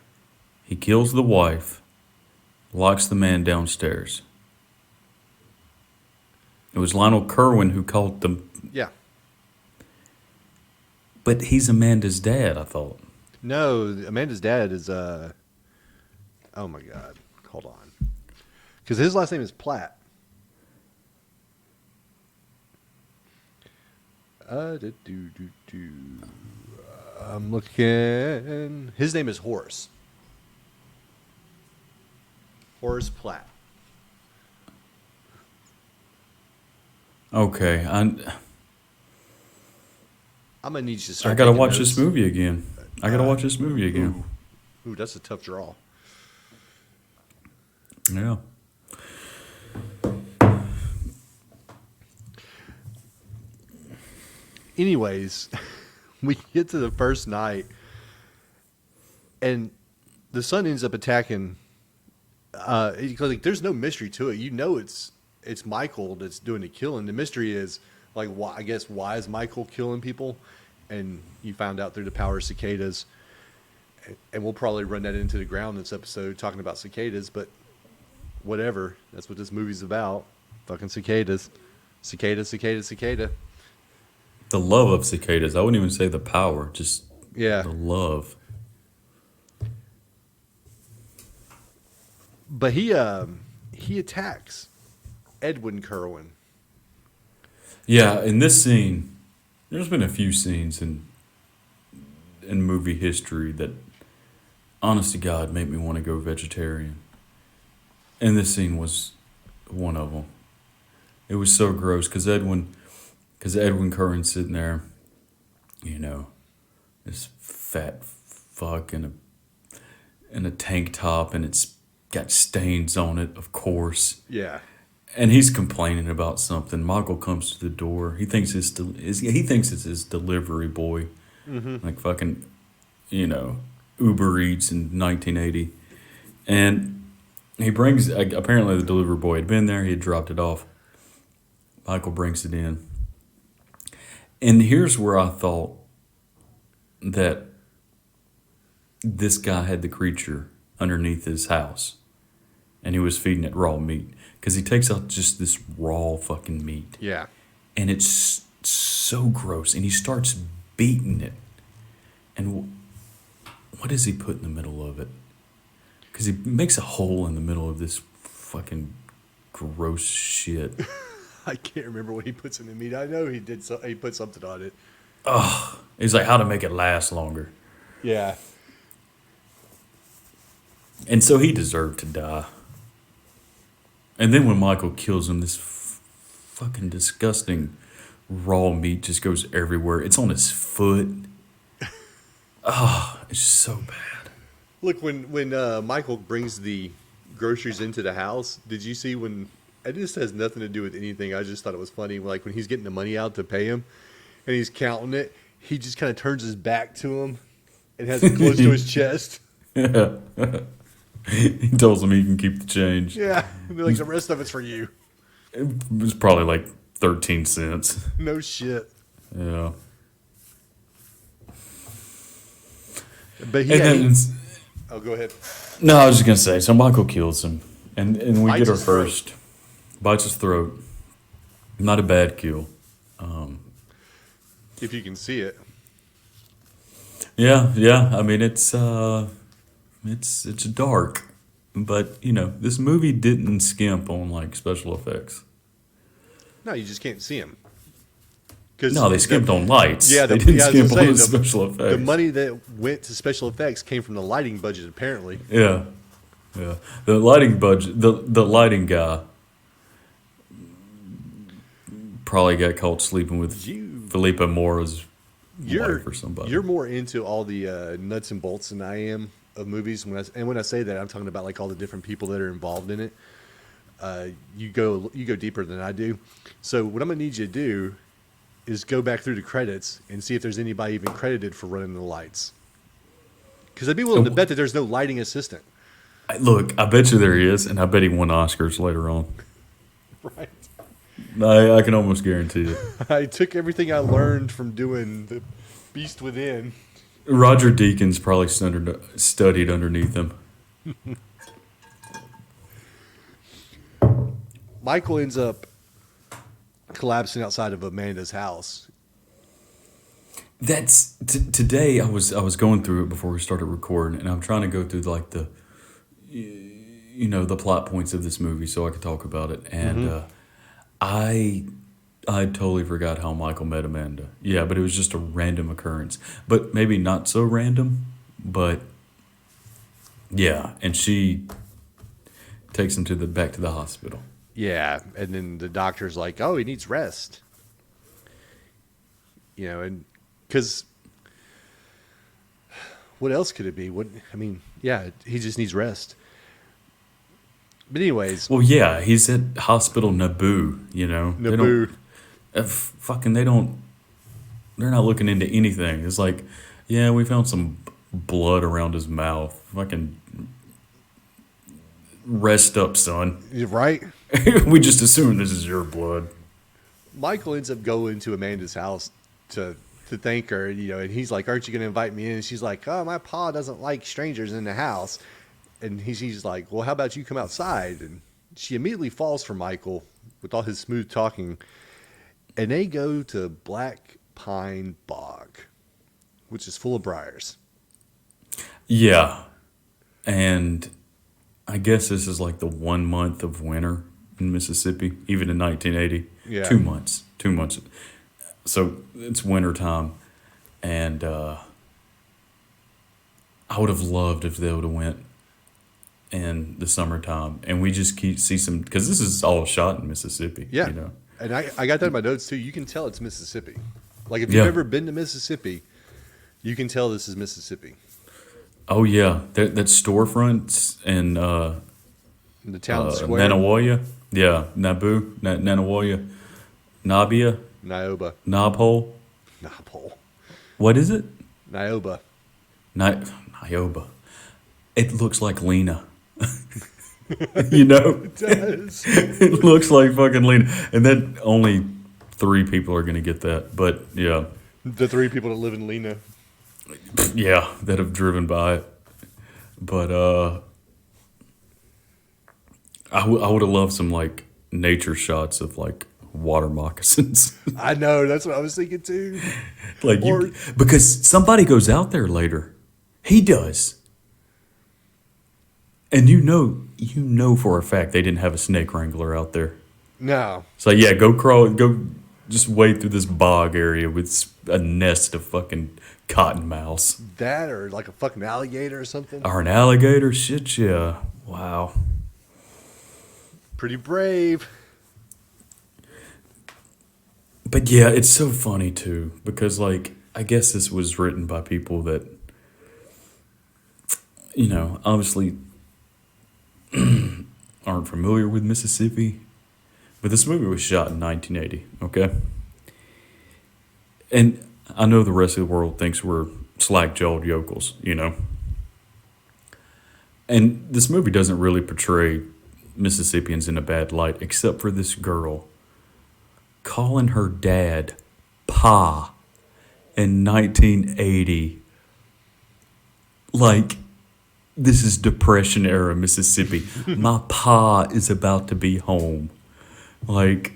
He kills the wife, locks the man downstairs. It was Lionel Kerwin who caught them. Yeah. But he's Amanda's dad, I thought. No, Amanda's dad is oh my God. Hold on. Because his last name is Platt. I'm looking. His name is Horace. Horace Platt. Okay, I'm gonna need you to I start. gotta taking watch notes. this movie again. I gotta watch this movie again. Ooh, that's a tough draw. Yeah. Anyways, we get to the first night, and the son ends up attacking. Because like, there's no mystery to it. You know, it's Michael that's doing the killing. The mystery is like, why? I guess why is Michael killing people? And you found out through the power of cicadas. And we'll probably run that into the ground this episode, talking about cicadas. But whatever, that's what this movie's about. Fucking cicadas, cicada, cicada, cicada. The love of cicadas. I wouldn't even say the power, just Yeah. the love. But he attacks Edwin Kerwin. Yeah, in this scene, there's been a few scenes in movie history that, honest to God, made me want to go vegetarian. And this scene was one of them. It was so gross because Edwin Kerwin's sitting there, you know, this fat fuck in a tank top, and it's got stains on it, of course. Yeah. And he's complaining about something. Michael comes to the door. He thinks it's his delivery boy, like fucking, you know, Uber Eats in 1980. And he brings. Apparently, the delivery boy had been there. He had dropped it off. Michael brings it in. And here's where I thought that this guy had the creature underneath his house, and he was feeding it raw meat. Because he takes out just this raw fucking meat. Yeah. And it's so gross. And he starts beating it. And what does he put in the middle of it? Because he makes a hole in the middle of this fucking gross shit. I can't remember what he puts in the meat. I know he did. He put something on it. He's like, how to make it last longer. Yeah. And so he deserved to die. And then when Michael kills him, this fucking disgusting raw meat just goes everywhere. It's on his foot. It's so bad. Look, when Michael brings the groceries into the house, did you see when? It just has nothing to do with anything. I just thought it was funny. Like when he's getting the money out to pay him, and he's counting it, he just kind of turns his back to him and has it close to his chest. Yeah. He tells him he can keep the change. Yeah, like the rest of it's for you. It was probably like 13 cents. No shit. Yeah. But oh, go ahead. No, I was just gonna say. So Michael kills him, and we Bites get our his throat. first bites his throat. Not a bad kill. If you can see it. Yeah, yeah. I mean, it's dark, but this movie didn't skimp on like special effects. No, you just can't see him because No, they skimped on lights. They didn't yeah, I was gonna skimp on say the special the effects. money that went to special effects came from the lighting budget apparently. Yeah, yeah. The lighting budget, the lighting guy probably got caught sleeping with You Felipe Mora's you're wife or somebody. you're more into all the nuts and bolts than I am of movies. When I say that, I'm talking about like all the different people that are involved in it. You go deeper than I do. So what I'm gonna need you to do is go back through the credits and see if there's anybody even credited for running the lights. Because I'd be willing to bet that there's no lighting assistant. Look, I bet you there is, and I bet he won Oscars later on. Right. I can almost guarantee it. I took everything I learned from doing the Beast Within. Roger Deakins probably studied underneath him. Michael ends up collapsing outside of Amanda's house. That's today. I was going through it before we started recording, and I'm trying to go through like the plot points of this movie so I could talk about it. And I I totally forgot how Michael met Amanda. Yeah, but it was just a random occurrence, but maybe not so random. But yeah, and she takes him back to the hospital. Yeah, and then the doctor's like, "Oh, he needs rest." And because what else could it be? Yeah, he just needs rest. But anyways, Well, yeah, he's at Hospital Naboo. They don't Naboo. fucking they don't. They're not looking into anything. It's like, yeah, we found some blood around his mouth. Fucking rest up, son. Right? We just assume this is your blood. Michael ends up going to Amanda's house to thank her, and he's like, "Aren't you going to invite me in?" And she's like, "Oh, my pa doesn't like strangers in the house." And she's like, "Well, how about you come outside?" And she immediately falls for Michael with all his smooth talking. And they go to Black Pine Bog, which is full of briars. Yeah, and I guess this is like the 1 month of winter in Mississippi, even in 1980. Yeah. 2 months. 2 months. So it's winter time, and I would have loved if they would have went in the summertime, and we just see some because this is all shot in Mississippi. Yeah. And I got that in my notes too. You can tell it's Mississippi. Like if you've Yeah. ever been to Mississippi, you can tell this is Mississippi. Oh yeah, that storefronts and In the town square. Nanawoya, yeah, Naboo, Nanawoya, Nabia, Nioba. Nabhole. Nabhole. What is it? Nioba. Nioba. It looks like Lena. It does. It looks like fucking Lena, and then only 3 people are gonna get that. But yeah, The 3 people that live in Lena. yeah, that have driven by it. But I would have loved some like nature shots of like water moccasins. I know. That's what I was thinking too. Like Or- because somebody goes out there later. He does. And you know for a fact they didn't have a snake wrangler out there. No. So yeah, go just wade through this bog area with a nest of fucking cottonmouths. That or like a fucking alligator or something. Or an alligator, shit, yeah. Wow. Pretty brave. But yeah, it's so funny too, because like I guess this was written by people that obviously aren't familiar with Mississippi. But this movie was shot in 1980, okay? And I know the rest of the world thinks we're slack-jawed yokels, And this movie doesn't really portray Mississippians in a bad light, except for this girl calling her dad Pa in 1980. Like, this is Depression era Mississippi. My pa is about to be home. Like,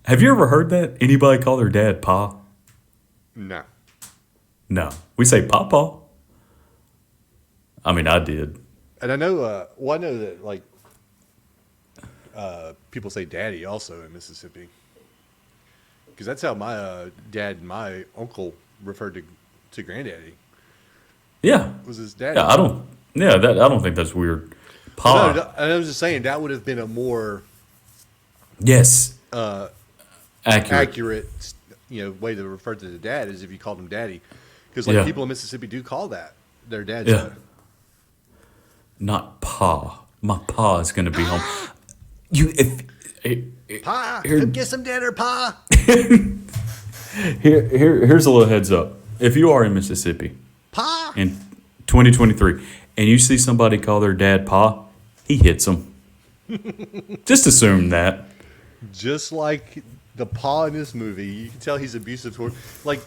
have you ever heard that? Anybody call their dad Pa? No. No, we say Papa. I mean, I did. And I know, well, I know that like people say daddy also in Mississippi, because that's how my dad and my uncle referred to granddaddy. Yeah, Was his yeah. daddy? I don't. Yeah, that I don't think that's weird. Well, no, Pa. I was just saying that would have been a more Yes. Accurate. accurate, way to refer to the dad is if you called him daddy, because like Yeah. people in Mississippi do call that their dad. Yeah. Not Pa. My Pa is going to be home. You Pa, here, come get some dinner, Pa. here's a little heads up. If you are in Mississippi Pa. in 2023 and you see somebody call their dad Pa, he hits them. Just assume that. Just like the Pa in this movie, you can tell he's abusive toward. Like,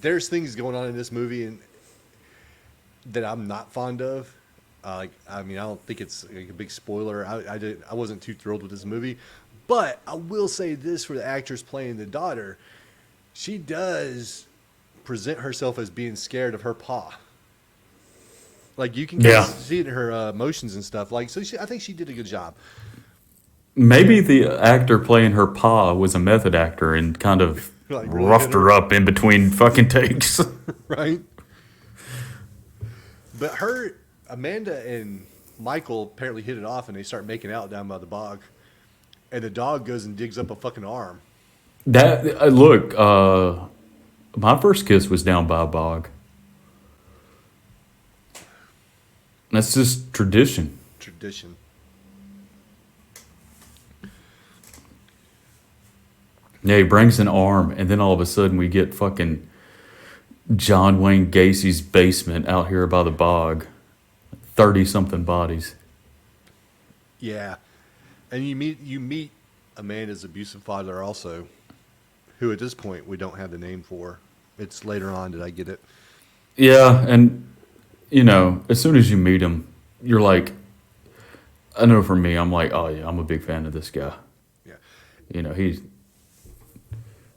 there's things going on in this movie and that I'm not fond of. I mean, I don't think it's like a big spoiler. I wasn't too thrilled with this movie, but I will say this for the actress playing the daughter, she does present herself as being scared of her Pa. Like you can kind Yeah. of see it in her emotions and stuff. Like, so I think she did a good job. Maybe the actor playing her Pa was a method actor and kind of Like, really roughed hit her her? up in between fucking takes. Right? But Amanda and Michael apparently hit it off and they start making out down by the bog. And the dog goes and digs up a fucking arm. That look, my first kiss was down by a bog. That's just tradition. Tradition. Yeah, he brings an arm, and then all of a sudden we get fucking John Wayne Gacy's basement out here by the bog. 30-something bodies. Yeah. And you meet Amanda's abusive father also, who at this point we don't have the name for. It's later on that I get it. Yeah, and as soon as you meet him, you're like, I know for me, I'm like, oh yeah, I'm a big fan of this guy. Yeah.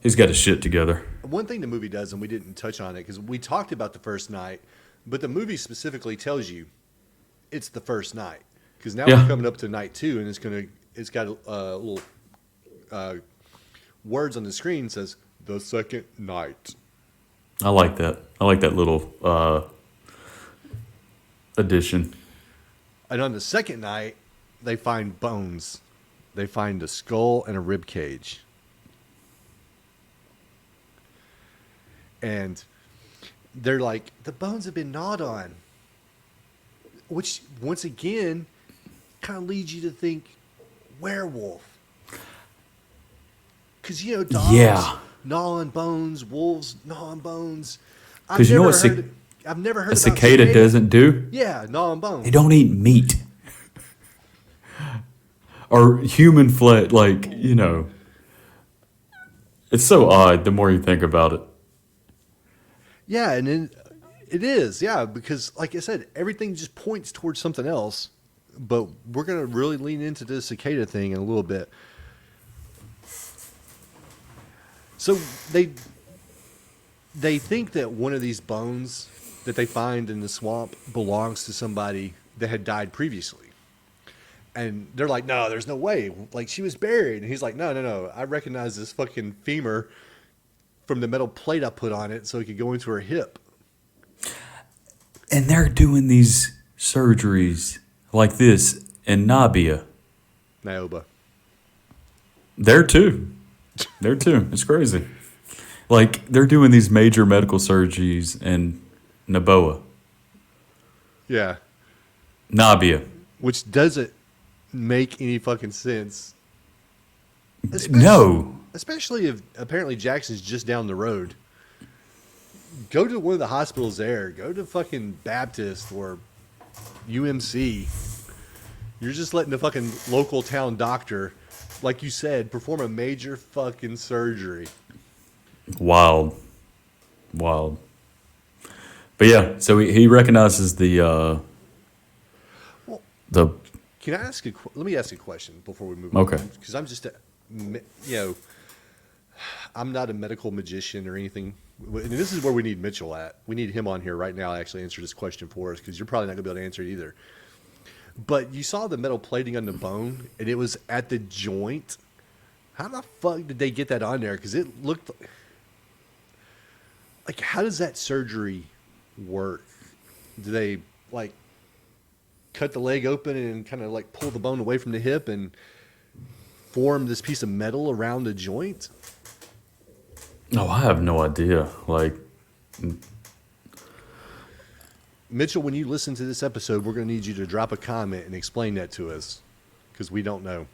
He's got his shit together. One thing the movie does, and we didn't touch on it because we talked about the first night, but the movie specifically tells you it's the first night because now Yeah. we're coming up to night 2, and it's got a little words on the screen says the second night. I like that. I like that little addition. And on the second night, they find bones. They find a skull and a rib cage. And they're like, the bones have been gnawed on. Which, once again, kind of leads you to think werewolf. Because, dogs Yeah. gnaw on bones, wolves gnaw on bones. Because you know what I've never heard a about cicada doesn't do? Yeah, gnaw on bones. They don't eat meat. Or human flesh, It's so odd the more you think about it. Yeah, and then it is, yeah, because like I said, everything just points towards something else. But we're gonna really lean into this cicada thing in a little bit. So they think that one of these bones that they find in the swamp belongs to somebody that had died previously. And they're like, no, there's no way. Like, she was buried. And he's like, no. I recognize this fucking femur from the metal plate I put on it so it could go into her hip. And they're doing these surgeries like this in Nabia. Nioba. There too. It's crazy. Like, they're doing these major medical surgeries in Naboa. Yeah. Nabia. Which doesn't make any fucking sense. No. Especially if apparently Jackson's just down the road. Go to one of the hospitals there. Go to fucking Baptist or UMC. You're just letting the fucking local town doctor, like you said, perform a major fucking surgery. Wild. But yeah, so he recognizes the Can I ask let me ask you a question before we move Okay. on? Because I'm just, I'm not a medical magician or anything. And this is where we need Mitchell at. We need him on here right now to actually answer this question for us because you're probably not going to be able to answer it either. But you saw the metal plating on the bone, and it was at the joint. How the fuck did they get that on there? Because it looked like, how does that surgery work? Do they like cut the leg open and kind of like pull the bone away from the hip and form this piece of metal around the joint? No, I have no idea. Like, Mitchell, when you listen to this episode, we're going to need you to drop a comment and explain that to us because we don't know.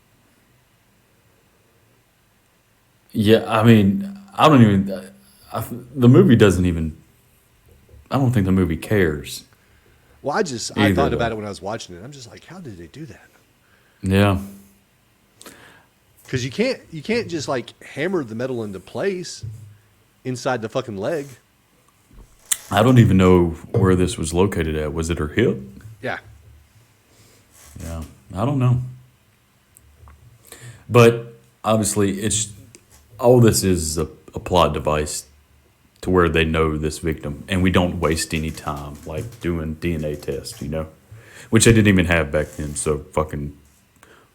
yeah, I mean, I don't even. The movie doesn't even. I don't think the movie cares. Well, I Either thought way. about it when I was watching it. I'm just like, how did they do that? Yeah. Because you can't just like hammer the metal into place inside the fucking leg. I don't even know where this was located at. Was it her hip? Yeah. Yeah. I don't know. But obviously, it's all this is a plot device to where they know this victim, and we don't waste any time like doing DNA tests, which they didn't even have back then. So fucking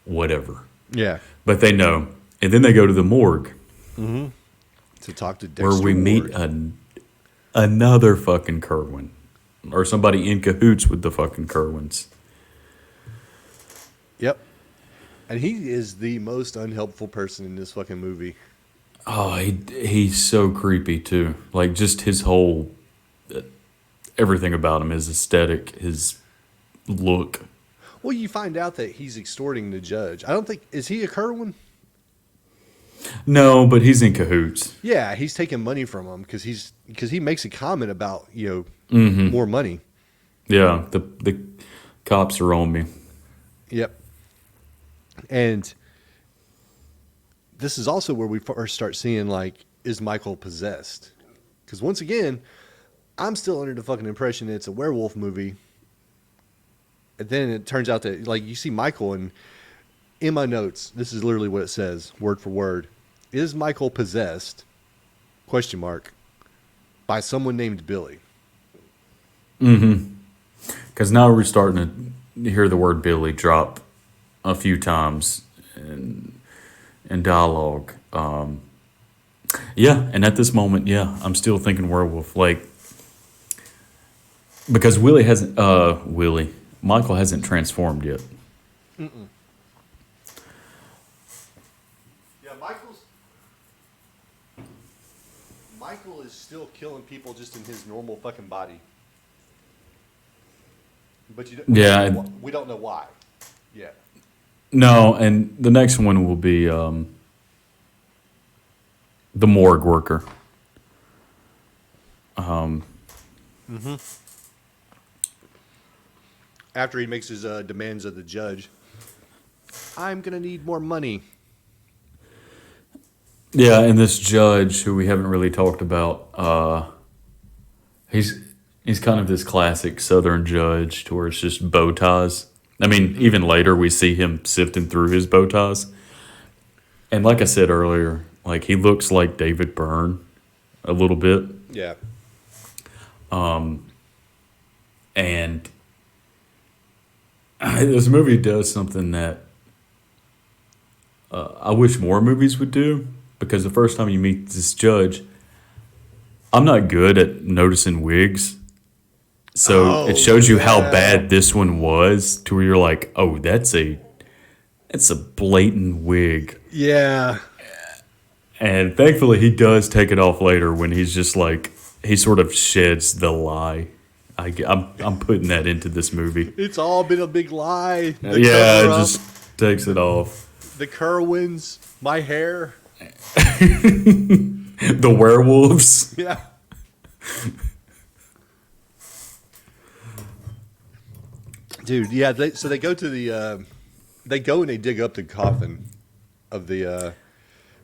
whatever. Yeah. But they know, and then they go to the morgue To talk to Dexter where we meet Ward. another fucking Kerwin, or somebody in cahoots with the fucking Kerwins. Yep. And he is the most unhelpful person in this fucking movie. Oh, he's so creepy too. Like just his whole everything about him, his aesthetic, his look. Well, you find out that he's extorting the judge. I don't think, is he a Kerwin? No, but he's in cahoots. Yeah, he's taking money from him because he makes a comment about more money. Yeah, the cops are on me. Yep. And this is also where we first start seeing like, is Michael possessed? Because once again, I'm still under the fucking impression it's a werewolf movie. And then it turns out that like you see Michael, and in my notes, this is literally what it says, word for word. Is Michael possessed? Question mark. By someone named Billy. Because now we're starting to hear the word Billy drop a few times in dialogue. Yeah, and at this moment, yeah, I'm still thinking werewolf. Like, because Michael hasn't transformed yet. Yeah, Michael is still killing people just in his normal fucking body. But Yeah. we don't know why. Yeah. No, and the next one will be the morgue worker. After he makes his demands of the judge, I'm gonna need more money. Yeah, and this judge who we haven't really talked about, he's kind of this classic Southern judge to where it's just bow ties. I mean, even later we see him sifting through his bow ties, and like I said earlier, like he looks like David Byrne a little bit, Yeah. and this movie does something that I wish more movies would do. Because the first time you meet this judge, I'm not good at noticing wigs. So it shows you how bad this one was to where you're like, oh, that's a blatant wig. Yeah. And thankfully he does take it off later when he's just like, he sort of sheds the lie. I'm putting that into this movie. It's all been a big lie. The Yeah, it cover-up, just takes it off. the Kerwins, my hair. The werewolves. Yeah. Dude, yeah. So they go to they go and they dig up the coffin of the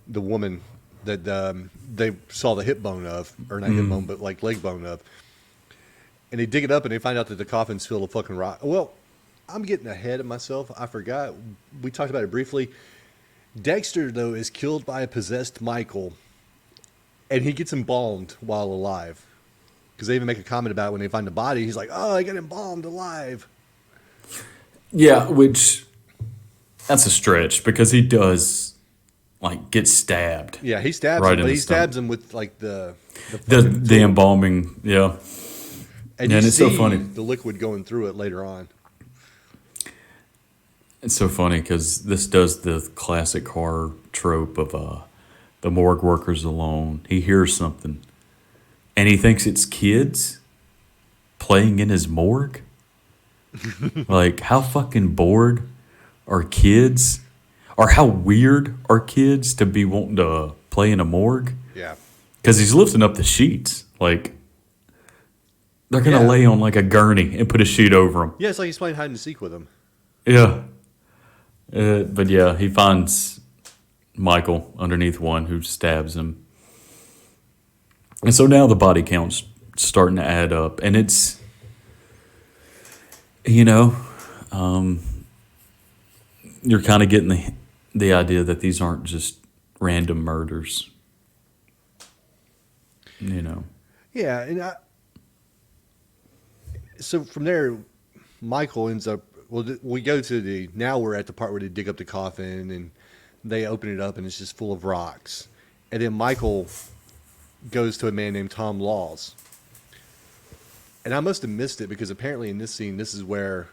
woman that they saw the hip bone of, or not hip bone, but like leg bone of. And they dig it up and they find out that the coffin's filled with fucking rock. Well, I'm getting ahead of myself. I forgot. We talked about it briefly. Dexter, though, is killed by a possessed Michael and he gets embalmed while alive. Because they even make a comment about it when they find the body. He's like, "Oh, I got embalmed alive." Yeah, which that's a stretch because he does like get stabbed Yeah, he stabs right him, in but the he stomach. stabs him with like the The fucking the tool. embalming, yeah, And you and it's so see funny. the liquid going through it later on. It's so funny because this does the classic horror trope of the morgue worker's alone. He hears something and he thinks it's kids playing in his morgue. Like, how fucking bored are kids? Or how weird are kids to be wanting to play in a morgue? Yeah. Because he's lifting up the sheets. Like, they're going to Yeah. lay on like a gurney and put a sheet over him. Yeah, it's like he's playing hide and seek with him. Yeah. But yeah, he finds Michael underneath one who stabs him. And so now the body count's starting to add up. And it's, you know, you're kind of getting the idea that these aren't just random murders. You know. Yeah, so from there, Michael ends up. Well, we go to now we're at the part where they dig up the coffin and they open it up and it's just full of rocks, and then Michael goes to a man named Tom Laws, and I must have missed it because apparently in this scene, this is where,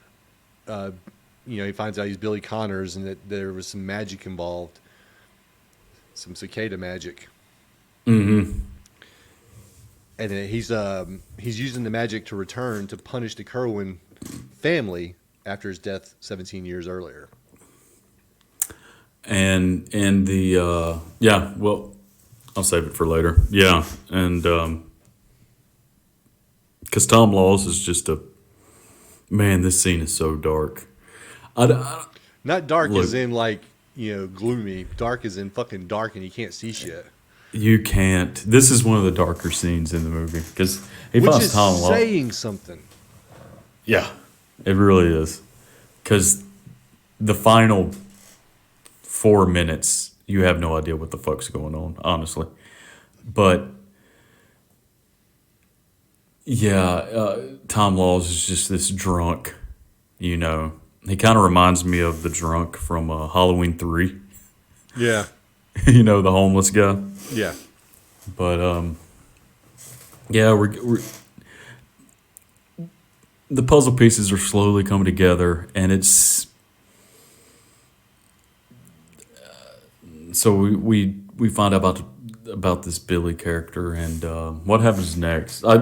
he finds out he's Billy Connors and that there was some magic involved, some cicada magic. Mm-hmm. And then he's using the magic to return to punish the Kerwin family after his death 17 years earlier. And in the yeah, well, I'll save it for later. Yeah, and because Tom Laws is just a man. This scene is so dark. Not dark Look, as in like, gloomy. Dark as in fucking dark and you can't see shit. you can't. This is one of the darker scenes in the movie because he Which finds is Tom Laws. saying something. Yeah, it really is. Because the final 4 minutes, you have no idea what the fuck's going on, honestly. But yeah, Tom Laws is just this drunk, you know. He kind of reminds me of the drunk from Halloween 3, Yeah. you know, the homeless guy. Yeah. But yeah, we're the puzzle pieces are slowly coming together, and it's so we find out about this Billy character and what happens next. I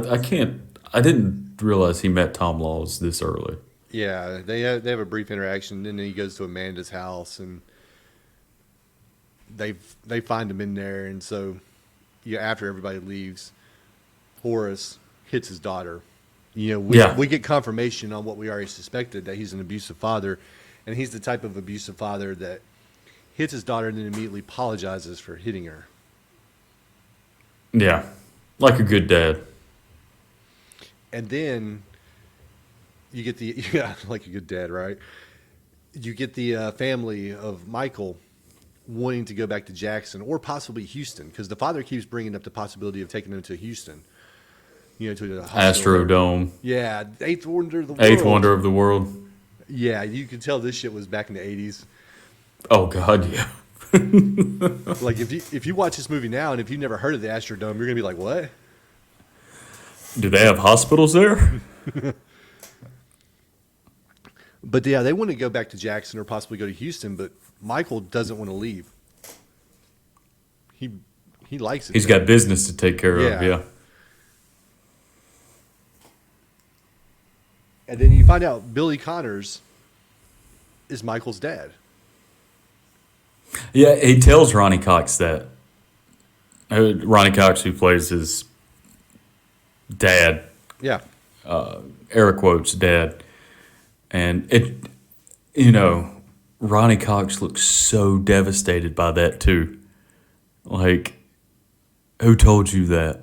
didn't realize he met Tom Laws this early. Yeah. They have a brief interaction. Then he goes to Amanda's house and they find him in there. And so, after everybody leaves, Horace hits his daughter. We get confirmation on what we already suspected, that he's an abusive father, and he's the type of abusive father that hits his daughter and then immediately apologizes for hitting her. Yeah, like a good dad. And then you get like a good dad, right? You get the family of Michael wanting to go back to Jackson or possibly Houston, because the father keeps bringing up the possibility of taking them to Houston. To the hospital. Astrodome, Yeah, eighth wonder of the world. eighth wonder of the world. Yeah, you can tell this shit was back in the 80s. Oh God, yeah. Like if you watch this movie now and if you've never heard of the Astrodome, you're gonna be like, what? Do they have hospitals there? But yeah, they want to go back to Jackson or possibly go to Houston, but Michael doesn't want to leave. He likes it. He's there. got business to take care Yeah. of. Yeah. And then you find out Billy Connors is Michael's dad. Yeah, he tells Ronnie Cox that. Ronnie Cox, who plays his dad, Yeah. air quotes, dad. And Ronnie Cox looks so devastated by that too. Like, who told you that?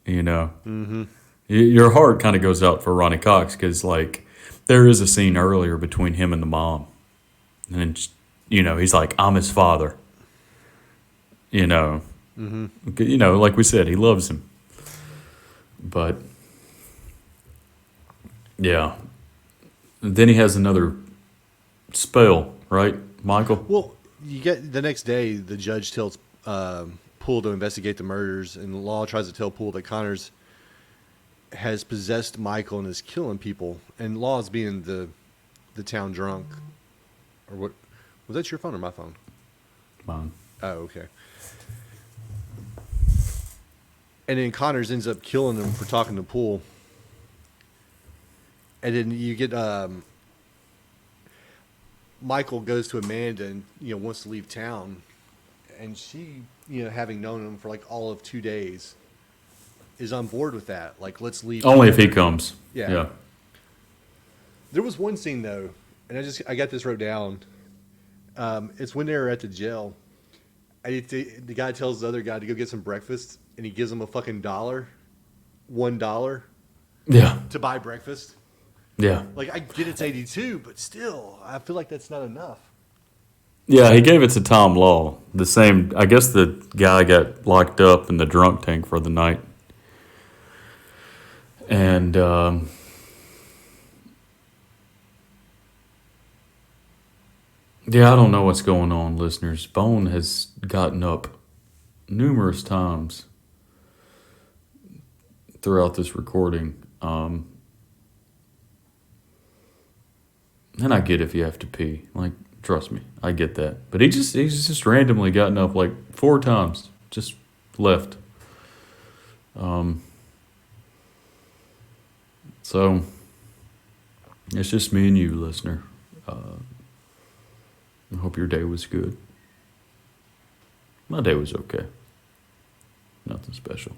Mm-hmm. Your heart kind of goes out for Ronnie Cox because, like, there is a scene earlier between him and the mom. And, he's like, I'm his father. You know, like we said, he loves him. But yeah, and then he has another spell, right, Michael? Well, you get the next day, the judge tells Poole to investigate the murders, and Law tries to tell Poole that Connors has possessed Michael and is killing people. And Law's being the town drunk, or what? Was that your phone or my phone? Mine. Oh, okay. And then Connors ends up killing him for talking to Poole. And then you get Michael goes to Amanda and wants to leave town, and she, having known him for like all of 2 days, is on board with that. Like, let's leave. Only if together. he comes. Yeah. There was one scene though, and I got this wrote down. It's when they're at the jail. The guy tells the other guy to go get some breakfast, and he gives him a fucking $1 Yeah. to buy breakfast. Yeah. Like, I get it's 82, but still, I feel like that's not enough. Yeah, he gave it to Tom Law. The same, I guess the guy got locked up in the drunk tank for the night. And yeah, I don't know what's going on, listeners. Bone has gotten up numerous times throughout this recording. And I get if you have to pee. Like, trust me, I get that. But he's just randomly gotten up like 4 times, just left. So it's just me and you, listener. I hope your day was good. My day was okay. Nothing special.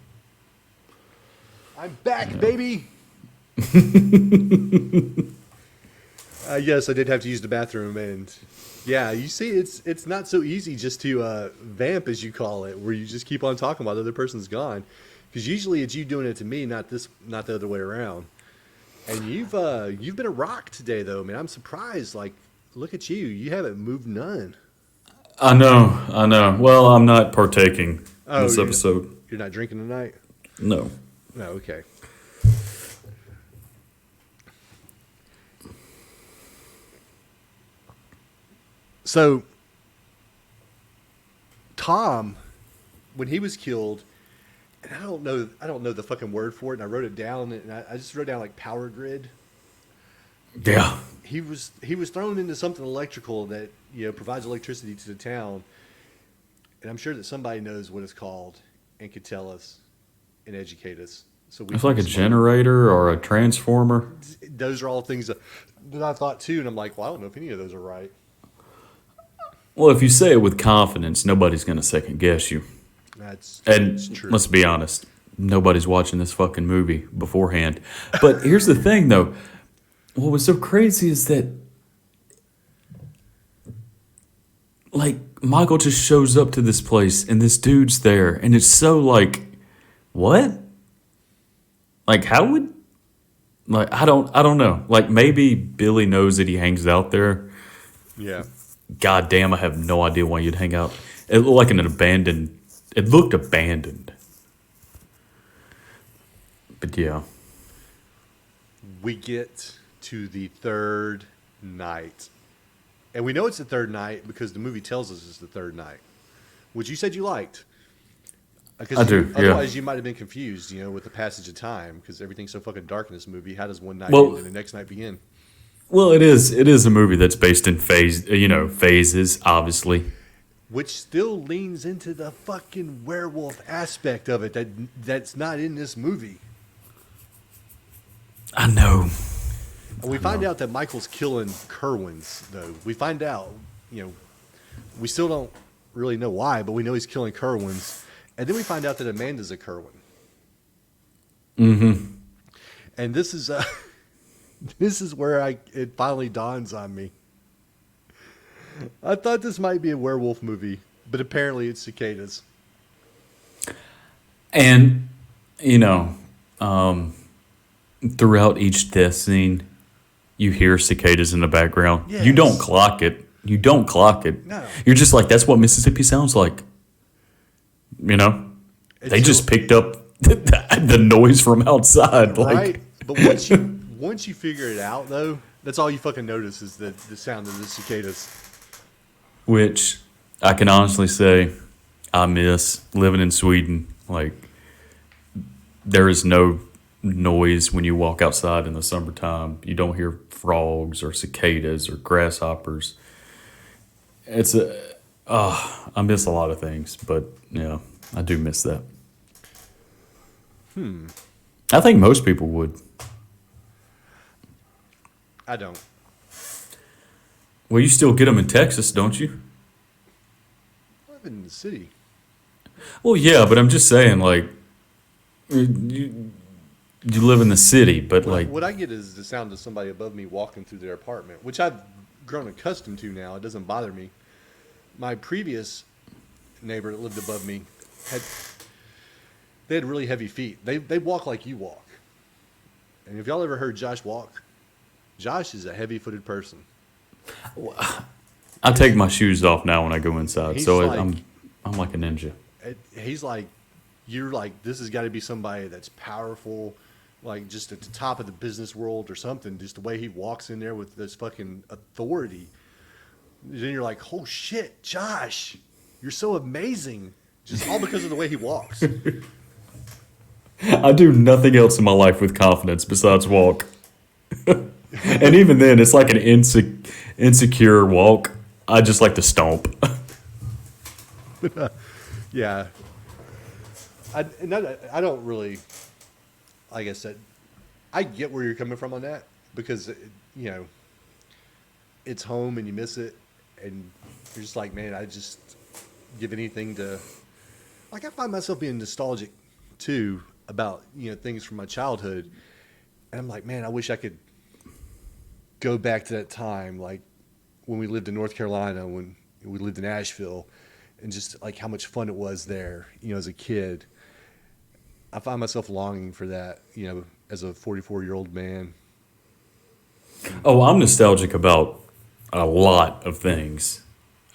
I'm back, baby. Yes, I did have to use the bathroom, and yeah, you see, it's not so easy just to vamp, as you call it, where you just keep on talking while the other person's gone, because usually it's you doing it to me, not the other way around. And you've been a rock today, though, man. I'm surprised. Like, look at you haven't moved none. I know. Well, I'm not partaking in this episode. You're not drinking tonight? No. No, okay. So, Tom, when he was killed, and I don't know the fucking word for it, and I wrote it down, and I just wrote down like power grid. Yeah. He was thrown into something electrical that provides electricity to the town, and I'm sure that somebody knows what it's called and could tell us and educate us. So It's like a generator or a transformer. Those are all things that I thought too, and I'm like, well, I don't know if any of those are right. Well, if you say it with confidence, nobody's going to second guess you. That's And true. let's be honest, nobody's watching this fucking movie beforehand. But here's the thing, though. What was so crazy is that, like, Michael just shows up to this place, and this dude's there, and it's so, like, what? Like, how would... Like, I don't know. Like, maybe Billy knows that he hangs out there. Yeah. God damn, I have no idea why you'd hang out. It looked like an abandoned... It looked abandoned. But yeah. We get to the third night. And we know it's the third night because the movie tells us it's the third night, which you said you liked. I do, yeah. Otherwise, you might have been confused, with the passage of time, because everything's so fucking dark in this movie. How does one night end and the next night begin? Well, it is a movie that's based in phases, obviously. Which still leans into the fucking werewolf aspect of it that's not in this movie. I know. And we find out that Michael's killing Kerwins, though. We find out, we still don't really know why, but we know he's killing Kerwins. And then we find out that Amanda's a Kerwin. Mm-hmm. And this is where it finally dawns on me. I thought this might be a werewolf movie, but apparently it's cicadas. And, throughout each death scene, you hear cicadas in the background. Yes. You don't clock it. No. You're just like, that's what Mississippi sounds like. you know, they Until, just picked up the noise from outside. right? Like, But once you figure it out, though, that's all you fucking notice is the sound of the cicadas. which I can honestly say I miss living in Sweden. Like, there is no noise when you walk outside in the summertime. You don't hear frogs or cicadas or grasshoppers. It's a, I miss a lot of things, but yeah, I do miss that. I think most people would. I don't. Well, you still get them in Texas, don't you? I live in the city. Well, yeah, but I'm just saying, like, you live in the city, but like, What I get is the sound of somebody above me walking through their apartment, which I've grown accustomed to now. It doesn't bother me. My previous neighbor that lived above me had they had really heavy feet. They walk like you walk. And if y'all ever heard Josh walk, Josh is a heavy-footed person. I take my shoes off now when I go inside, He's so like- I'm like a ninja. He's like, you're like, this has got to be somebody that's powerful, like just at the top of the business world or something. Just the way he walks in there with this fucking authority. Then you're like, oh shit, Josh, you're so amazing. Just all because of the way he walks. I do nothing else in my life with confidence besides walk. And even then, it's like an insecure walk. I just like to stomp. Yeah. I don't really, like I said, I get where you're coming from on that because, you know, it's home and you miss it. And you're just like, man, I just give anything to, like, I find myself being nostalgic too about, you know, things from my childhood. And I'm like, man, I wish I could go back to that time, like when we lived in North Carolina, when we lived in Asheville, and just like how much fun it was there, you know, as a kid. I find myself longing for that, you know, as a 44-year-old man. Oh, I'm nostalgic about a lot of things,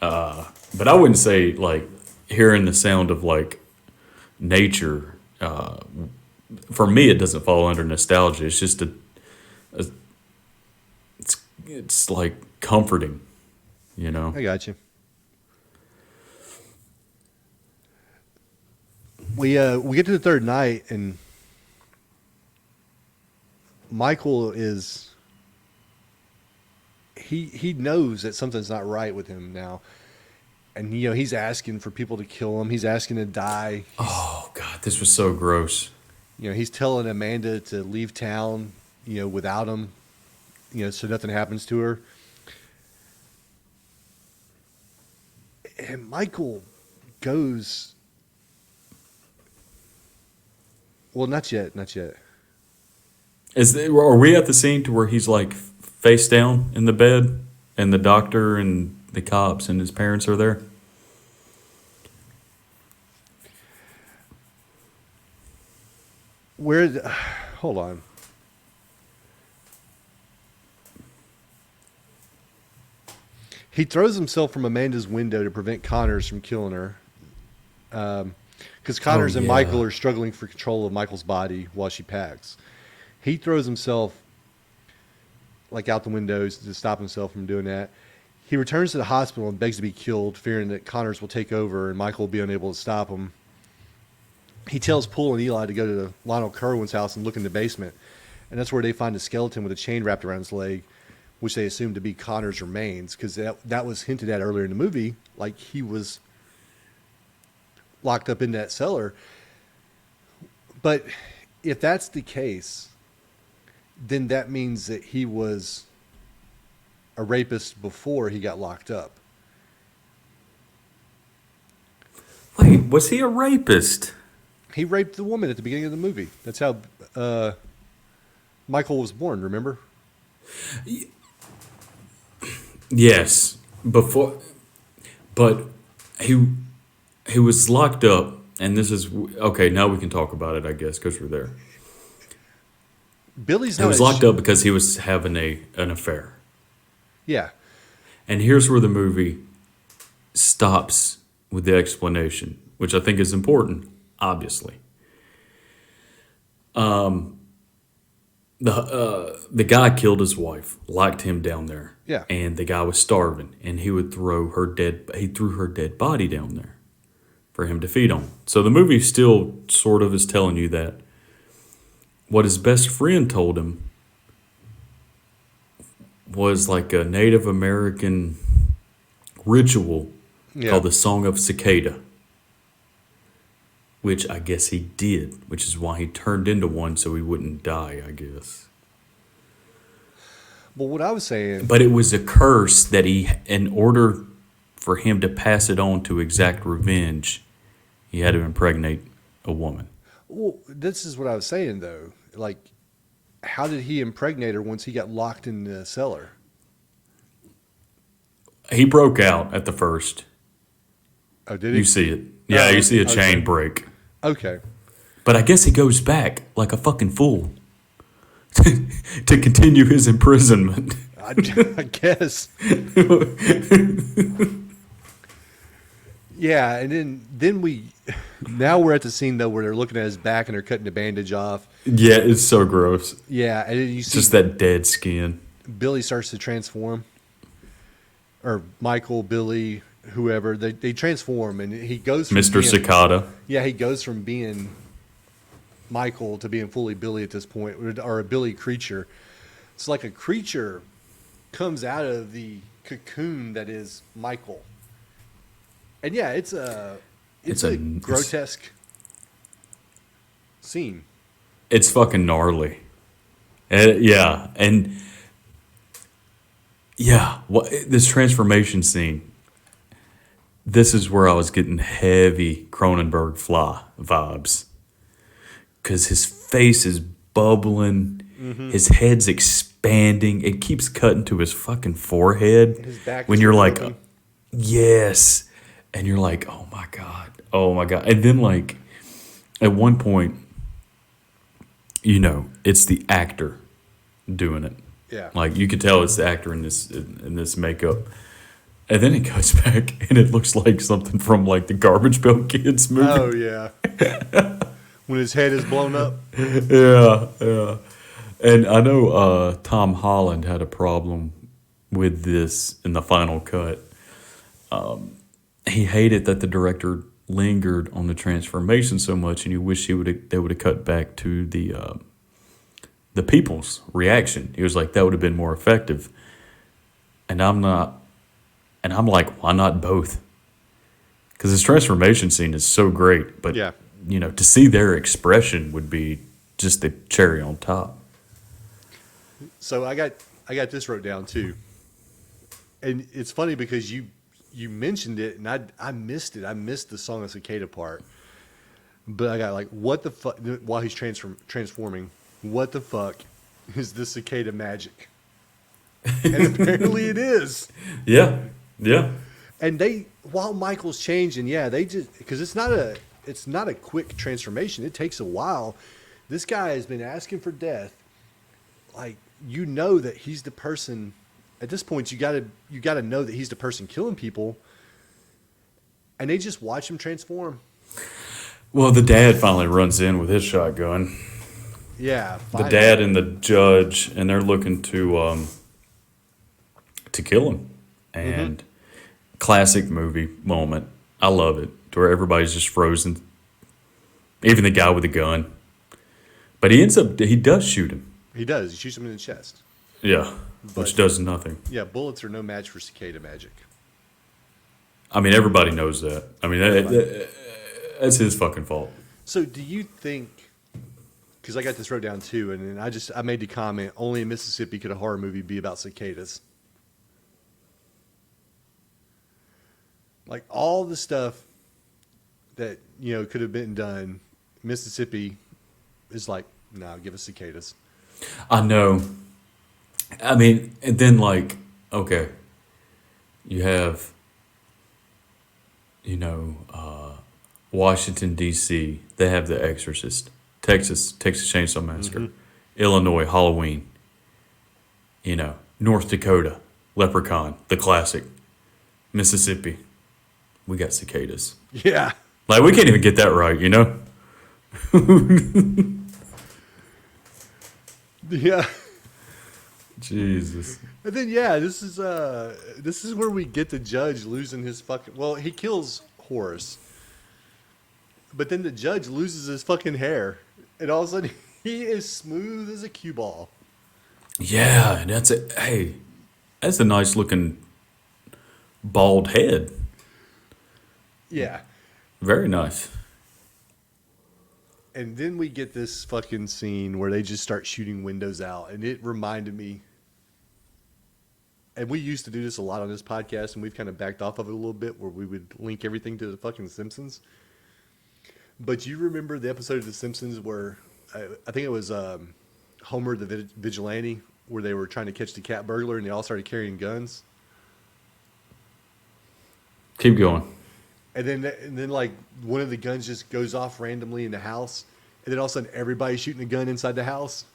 but I wouldn't say like hearing the sound of like nature. For me, it doesn't fall under nostalgia. It's just it's like comforting, you know. I got you. We get to the third night and Michael is he knows that something's not right with him now. And you know, he's asking for people to kill him. He's asking to die. Oh God, this was so gross. You know, he's telling Amanda to leave town, you know, without him, you know, so nothing happens to her. And Michael goes, well, not yet, not yet. Are we at the scene to where he's like face down in the bed, and the doctor and the cops and his parents are there? Hold on. He throws himself from Amanda's window to prevent Connors from killing her. Because Connors and yeah. Michael are struggling for control of Michael's body while she packs. He throws himself like out the windows to stop himself from doing that. He returns to the hospital and begs to be killed, fearing that Connors will take over and Michael will be unable to stop him. He tells Poole and Eli to go to Lionel Kerwin's house and look in the basement. And that's where they find a skeleton with a chain wrapped around his leg, which they assume to be Connor's remains, because that was hinted at earlier in the movie, like he was locked up in that cellar. But if that's the case, then that means that he was a rapist before he got locked up. Wait, was he a rapist? He raped the woman at the beginning of the movie. That's how Michael was born, remember? Yes, before, but he was locked up, and this is okay. Now we can talk about it, I guess, because we're there. Billy's He not was locked up because he was having an affair. Yeah. And here's where the movie stops with the explanation. which I think is important, obviously. The guy killed his wife, locked him down there. Yeah. And the guy was starving, and he would he threw her dead body down there for him to feed on. So the movie still sort of is telling you that what his best friend told him was like a Native American ritual Yeah. called the Song of Cicada, which I guess he did, which is why he turned into one so he wouldn't die, I guess. But what I was saying, But it was a curse that in order for him to pass it on to exact revenge, he had to impregnate a woman. well, this is what I was saying though. Like, how did he impregnate her once he got locked in the cellar? He broke out at the first. Oh, did he? You see it. Yeah, Oh, you see a okay. chain break. Okay. But I guess he goes back like a fucking fool to continue his imprisonment. I guess. Yeah, and then now we're at the scene though where they're looking at his back and they're cutting the bandage off. Yeah, it's so gross. Yeah, and then you see Just that dead skin. Billy starts to transform, or Michael, Billy, whoever they transform, and he goes from Mr. being, Cicada. Yeah, he goes from being Michael to being fully Billy at this point, or a Billy creature. It's like a creature comes out of the cocoon that is Michael. And yeah, it's a grotesque scene. It's fucking gnarly. Yeah, and yeah, this transformation scene. This is where I was getting heavy Cronenberg Fly vibes, because his face is bubbling, his head's expanding. It keeps cutting to his fucking forehead. His back when is you're like, open. yes, and you're like, oh my god, and then like at one point, it's the actor doing it. Yeah. Like you could tell it's the actor in this makeup. And then it goes back and it looks like something from like the Garbage Pail Kids movie. Oh yeah. When his head is blown up. Yeah. And I know Tom Holland had a problem with this in the final cut. He hated that the director lingered on the transformation so much, and he wished they would have cut back to the people's reaction. He was like, that would have been more effective. And I'm like, why not both? Because this transformation scene is so great, but Yeah. To see their expression would be just the cherry on top. So I got this wrote down too. And it's funny because you mentioned it and I missed it. I missed the Song of Cicada part. But I got like, what the fuck, while he's transforming, what the fuck is this cicada magic? And apparently it is. Yeah. And while Michael's changing, yeah, they just, because it's not a quick transformation. It takes a while. This guy has been asking for death. Like, that he's the person. At this point, you gotta know that he's the person killing people. And they just watch him transform. Well, the dad finally runs in with his shotgun. Yeah, The finally. dad and the judge, and they're looking to kill him. And classic movie moment. I love it. To where everybody's just frozen. Even the guy with the gun. But he does shoot him. He does. He shoots him in the chest. Yeah. Which does nothing. Yeah, bullets are no match for cicada magic. I mean, everybody knows that. I mean, that's his fucking fault. So do you think, because I got this wrote down too, and then I made the comment, only in Mississippi could a horror movie be about cicadas. Like all the stuff that, could have been done, Mississippi is like, no, give us cicadas. I know. I mean, and then like, okay, you have, Washington, D.C., they have The Exorcist. Texas Chainsaw Massacre. Illinois, Halloween. North Dakota, Leprechaun, the classic. Mississippi, we got cicadas. Yeah. Like, we can't even get that right, you know? Yeah. Jesus. And then yeah, this is where we get the judge losing his fucking. Well, he kills Horace, but then the judge loses his fucking hair, and all of a sudden he is smooth as a cue ball. Yeah, that's it. Hey, that's a nice looking bald head. Yeah. Very nice. And then we get this fucking scene where they just start shooting windows out, and it reminded me. And we used to do this a lot on this podcast, and we've kind of backed off of it a little bit, where we would link everything to the fucking Simpsons. But you remember the episode of The Simpsons where I think it was Homer the Vigilante, where they were trying to catch the cat burglar, and they all started carrying guns. Keep going. And then like one of the guns just goes off randomly in the house, and then all of a sudden everybody's shooting a gun inside the house.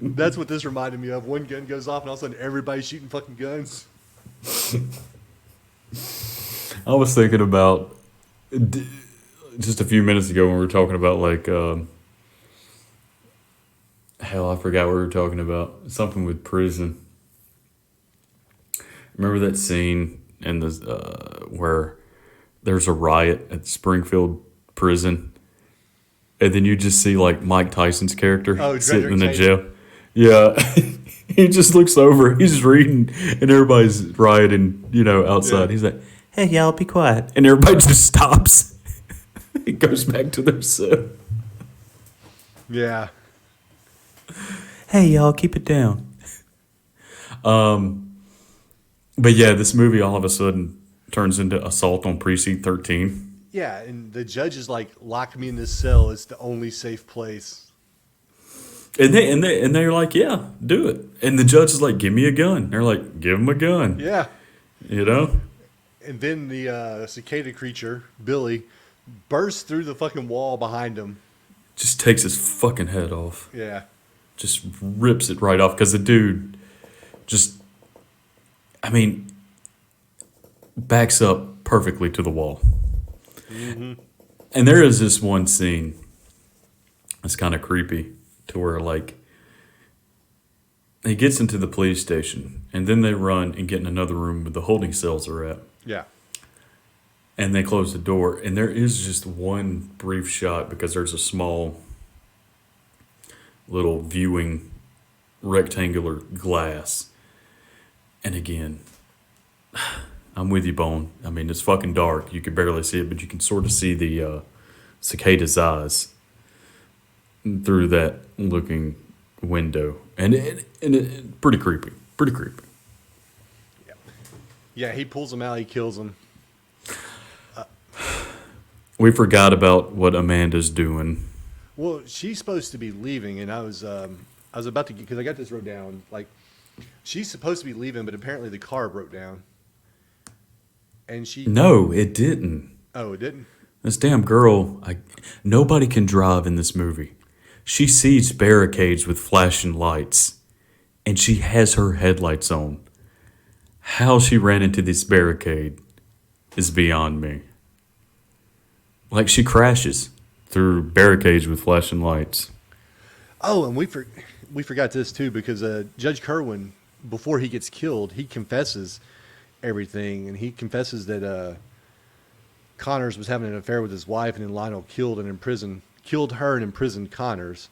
That's what this reminded me of. One gun goes off, and all of a sudden everybody's shooting fucking guns. I was thinking about just a few minutes ago when we were talking about like hell, I forgot what we were talking about. Something with prison. Remember that scene in the where there's a riot at Springfield prison, and then you just see like Mike Tyson's character sitting in the jail. Yeah, he just looks over. He's reading, and everybody's rioting, outside. Yeah. He's like, "Hey, y'all, be quiet," and everybody just stops. It goes back to their cell. Yeah. Hey, y'all, keep it down. But yeah, this movie all of a sudden turns into Assault on Precinct 13. Yeah, and the judge is like, "Lock me in this cell. It's the only safe place." And they're like, "Yeah, do it." And the judge is like, "Give me a gun." They're like, "Give him a gun." Yeah. And then the cicada creature, Billy, bursts through the fucking wall behind him. Just takes his fucking head off. Yeah. Just rips it right off because the dude just, backs up perfectly to the wall. Mm-hmm. And there is this one scene that's kind of creepy to where, like, he gets into the police station and then they run and get in another room where the holding cells are at. Yeah. And they close the door. And there is just one brief shot because there's a small little viewing rectangular glass. And again, I'm with you, Bone. It's fucking dark. You can barely see it, but you can sort of see the cicada's eyes through that looking window. And it pretty creepy. Pretty creepy. Yeah. Yeah, he pulls him out. He kills him. We forgot about what Amanda's doing. Well, she's supposed to be leaving, and I was about to get, because I got this wrote down. Like, she's supposed to be leaving, but apparently the car broke down. And she... No, it didn't. Oh, it didn't? This damn girl, nobody can drive in this movie. She sees barricades with flashing lights, and she has her headlights on. How she ran into this barricade is beyond me. Like, she crashes through barricades with flashing lights. Oh, and we forgot this too, because Judge Kerwin, before he gets killed, he confesses everything, and he confesses that Connors was having an affair with his wife, and then Lionel killed her and imprisoned Connors.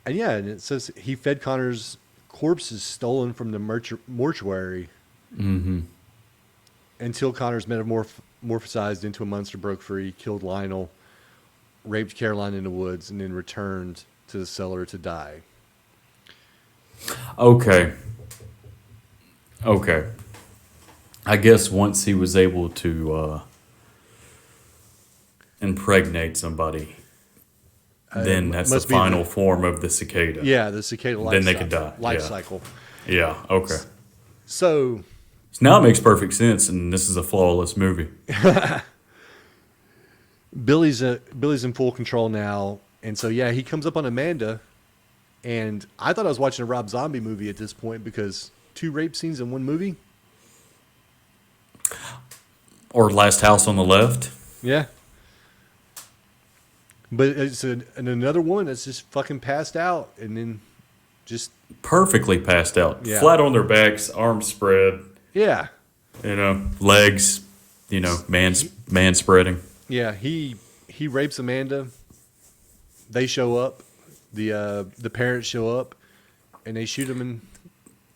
And yeah, and it says he fed Connors corpses stolen from the mortuary. Mm-hmm. Until Connors metamorphosized into a monster, broke free, killed Lionel, raped Caroline in the woods, and then returned to the cellar to die. Okay. I guess once he was able to impregnate somebody, then that's the final form of the cicada. Yeah, the cicada life Then they could die. Life cycle. Yeah, okay. So now it makes perfect sense, and this is a flawless movie. Billy's in full control now, and so yeah, he comes up on Amanda, and I thought I was watching a Rob Zombie movie at this point because 2 rape scenes in one movie. Or Last House on the Left. Yeah. But it's another woman that's just fucking passed out and then just, Perfectly passed out. yeah. Flat on their backs, arms spread, Yeah. legs, man spreading. Yeah. He rapes Amanda. They show up. The parents show up and they shoot him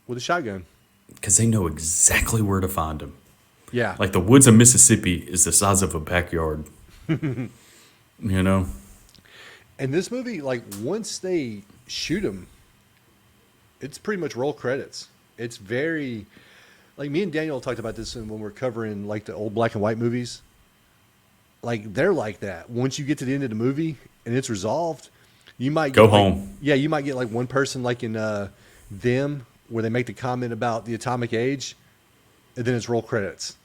with a shotgun. Because they know exactly where to find him. Yeah. Like the woods of Mississippi is the size of a backyard. You know? And this movie, like, once they shoot him, it's pretty much roll credits. It's very, like, me and Daniel talked about this when we're covering, like, the old black and white movies. Like, they're like that. Once you get to the end of the movie and it's resolved, you might Go get, like, home. yeah, you might get, like, one person, like, in Them, where they make the comment about the atomic age, and then it's roll credits.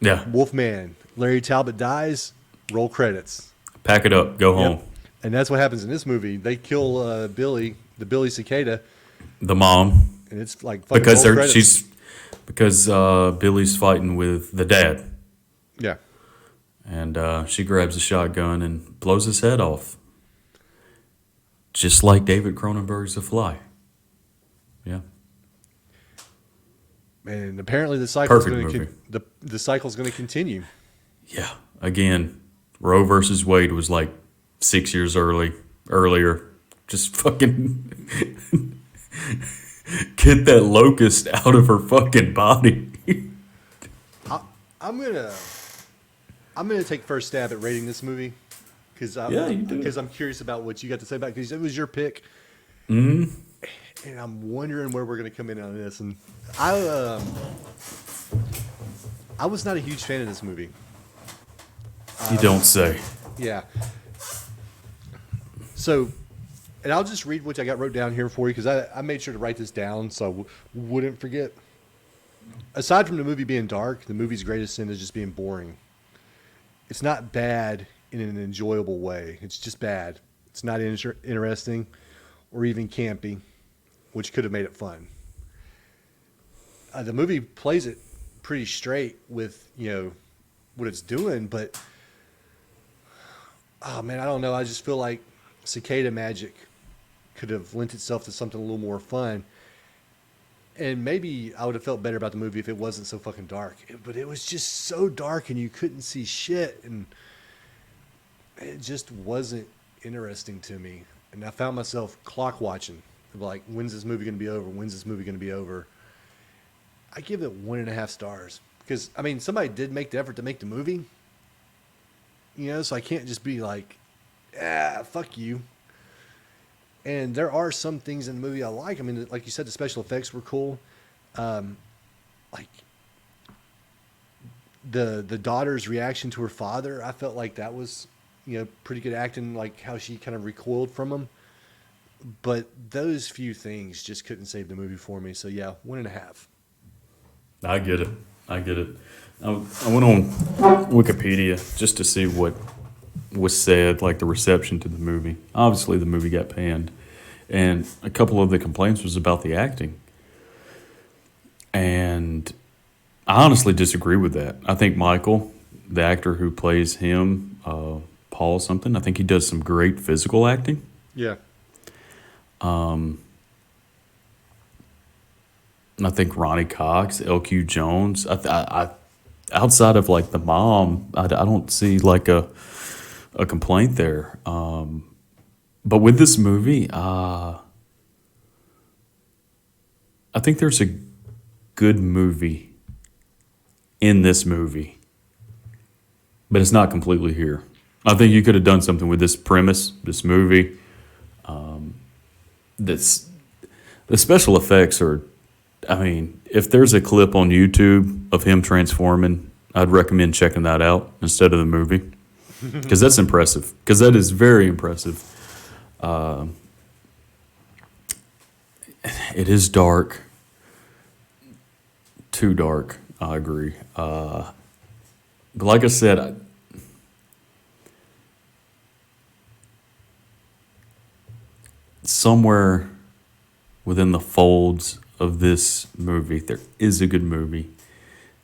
Yeah. Wolfman, Larry Talbot dies, roll credits. Pack it up. Go home. Yep. And that's what happens in this movie. They kill Billy, the Billy Cicada, The mom. and it's like fucking Because roll credits. Billy's fighting with the dad. Yeah. And she grabs a shotgun and blows his head off. Just like David Cronenberg's The Fly. Yeah. And apparently the cycle's Perfect going movie. to the cycle's going to continue. Yeah. Again, Roe versus Wade was like 6 years earlier. Just fucking get that locust out of her fucking body. I'm gonna take first stab at rating this movie because Yeah, you do. I'm curious about what you got to say about it, because it was your pick. Mm-hmm. And I'm wondering where we're going to come in on this. And I was not a huge fan of this movie. You don't say. Yeah. So, and I'll just read what I got wrote down here for you, because I made sure to write this down so I wouldn't forget. Aside from the movie being dark, the movie's greatest sin is just being boring. It's not bad in an enjoyable way. It's just bad. It's not interesting or even campy, which could have made it fun. The movie plays it pretty straight with, what it's doing, but oh man, I don't know. I just feel like Cicada Magic could have lent itself to something a little more fun. And maybe I would have felt better about the movie if it wasn't so fucking dark. But it was just so dark and you couldn't see shit. And it just wasn't interesting to me. And I found myself clock watching. Like, when's this movie going to be over? When's this movie going to be over? I give it 1.5 stars. Because, I mean, somebody did make the effort to make the movie. So I can't just be like, fuck you. And there are some things in the movie I like. I mean, like you said, the special effects were cool. Like the daughter's reaction to her father, I felt like that was, pretty good acting, like how she kind of recoiled from him. But those few things just couldn't save the movie for me. So yeah, 1.5. I get it. I went on Wikipedia just to see what was said, like the reception to the movie. Obviously, the movie got panned, and a couple of the complaints was about the acting. And I honestly disagree with that. I think Michael, the actor who plays him, Paul something, I think he does some great physical acting. Yeah. I think Ronnie Cox, LQ Jones. I outside of like the mom, I don't see like a complaint there. But with this movie, I think there's a good movie in this movie, but it's not completely here. I think you could have done something with this premise, this movie. That's the special effects are. I mean, if there's a clip on YouTube of him transforming, I'd recommend checking that out instead of the movie, because that's impressive. Because that is very impressive. It is dark. Too dark. I agree. But like I said, somewhere within the folds of this movie, there is a good movie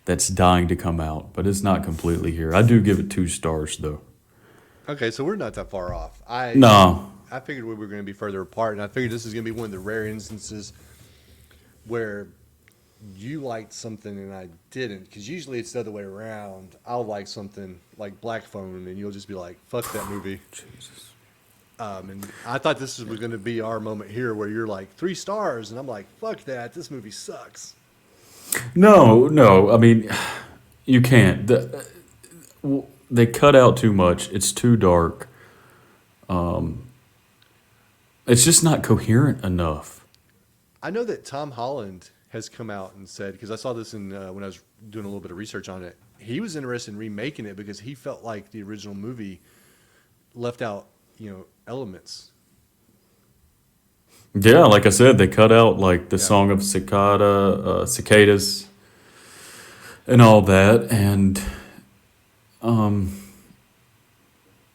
that's dying to come out, but it's not completely here. I do give it 2 stars though. Okay, so we're not that far off. No, I figured we were going to be further apart, and I figured this is going to be one of the rare instances where you liked something and I didn't, because usually it's the other way around. I'll like something like Black Phone, and you'll just be like, "Fuck that movie." Jesus. And I thought this was going to be our moment here, where you're like 3 stars, and I'm like, "Fuck that! This movie sucks." No. I mean, you can't. They cut out too much. It's too dark. It's just not coherent enough. I know that Tom Holland has come out and said, because I saw this in when I was doing a little bit of research on it, he was interested in remaking it because he felt like the original movie left out, elements. Yeah, like I said, they cut out like the Yeah. song of cicadas, and all that. And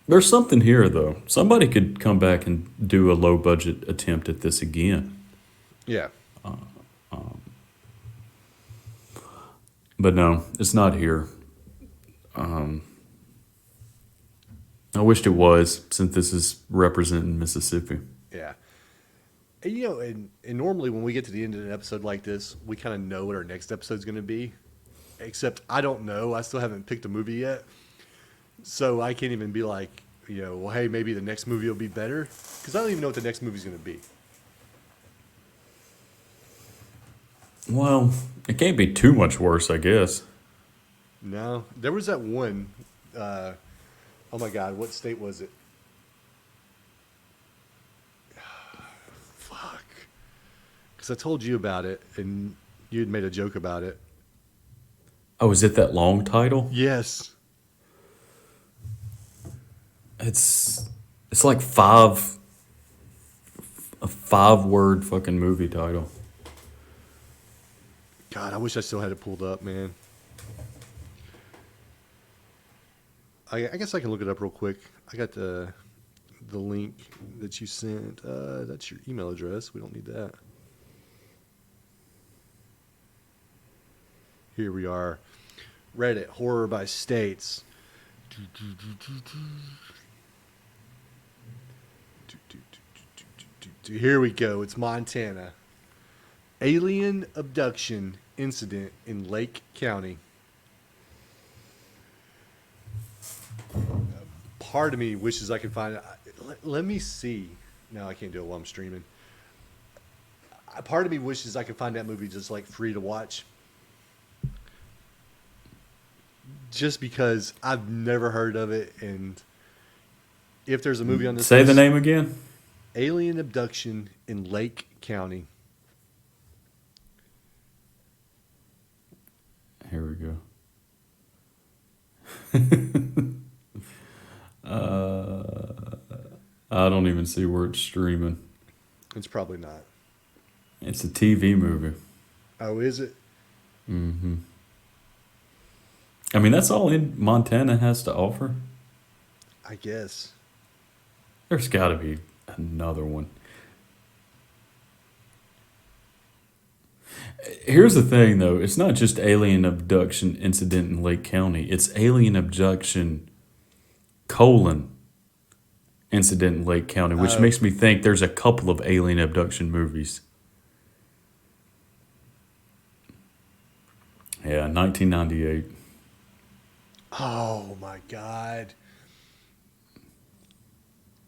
there's something here, though. Somebody could come back and do a low budget attempt at this again. Yeah. But no, it's not here. I wished it was, since this is representing Mississippi. Yeah. And normally when we get to the end of an episode like this, we kind of know what our next episode's going to be. Except I don't know. I still haven't picked a movie yet. So I can't even be like, well, hey, maybe the next movie will be better. Because I don't even know what the next movie's going to be. Well, it can't be too much worse, I guess. No. There was that one. Oh my God. What state was it? Fuck. Because I told you about it and you had made a joke about it. Oh, is it that long title? Yes. It's like a 5-word fucking movie title. God, I wish I still had it pulled up, man. I guess I can look it up real quick. I got the link that you sent. That's your email address. We don't need that. Here we are. Reddit, horror by states. Here we go. It's Montana. Alien abduction incident in Lake County. Part of me wishes I could find it. Let me see. No, I can't do it while I'm streaming. Part of me wishes I could find that movie just like free to watch. Just because I've never heard of it, and if there's a movie on this Say list, the name again. Alien abduction in Lake County. Here we go. I don't even see where it's streaming. It's probably not. It's a TV movie. Oh, is it? Mm-hmm. I mean, that's all Montana has to offer. I guess. There's got to be another one. Here's the thing, though. It's not just alien abduction incident in Lake County. It's alien abduction, incident in Lake County, which makes me think there's a couple of alien abduction movies. Yeah, 1998. Oh my God.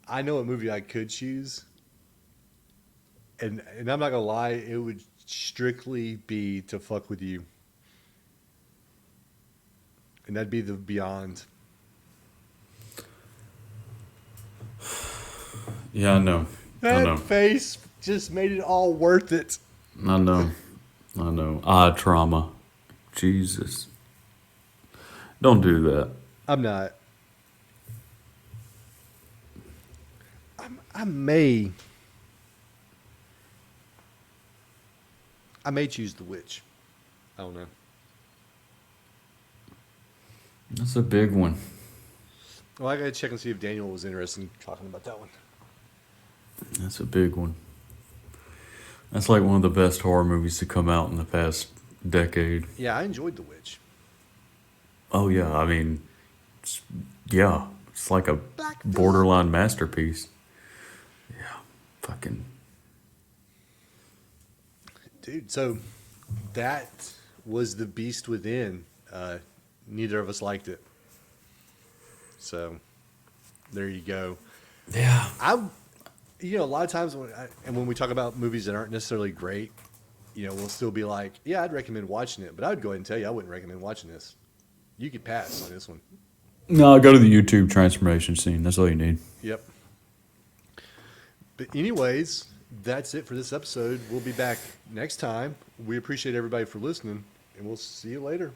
I know a movie I could choose. And I'm not gonna lie, it would strictly be To Fuck With You. And that'd be The Beyond. Yeah, I know. That face just made it all worth it. I know. Eye trauma. Jesus. Don't do that. I'm not. I may choose The Witch. I don't know. That's a big one. Well, I gotta check and see if Daniel was interested in talking about that one. That's a big one. That's like one of the best horror movies to come out in the past decade. Yeah, I enjoyed The Witch. Oh yeah, I mean, it's, yeah, it's like a borderline masterpiece. Yeah, fucking Dude, so that was The Beast Within. Neither of us liked it. So there you go. yeah. I, a lot of times when we talk about movies that aren't necessarily great, we'll still be like, yeah, I'd recommend watching it, but I would go ahead and tell you I wouldn't recommend watching this. You could pass on this one. No, go to the YouTube transformation scene. That's all you need. Yep. But anyways, that's it for this episode. We'll be back next time. We appreciate everybody for listening, and we'll see you later.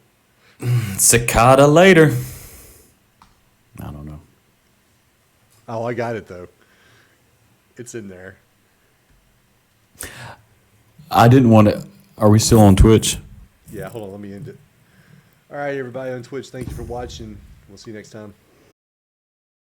Cicada later. I don't know. Oh, I got it though. It's in there. I didn't want to. Are we still on Twitch? Yeah, hold on, let me end it. All right, everybody on Twitch, thank you for watching. We'll see you next time.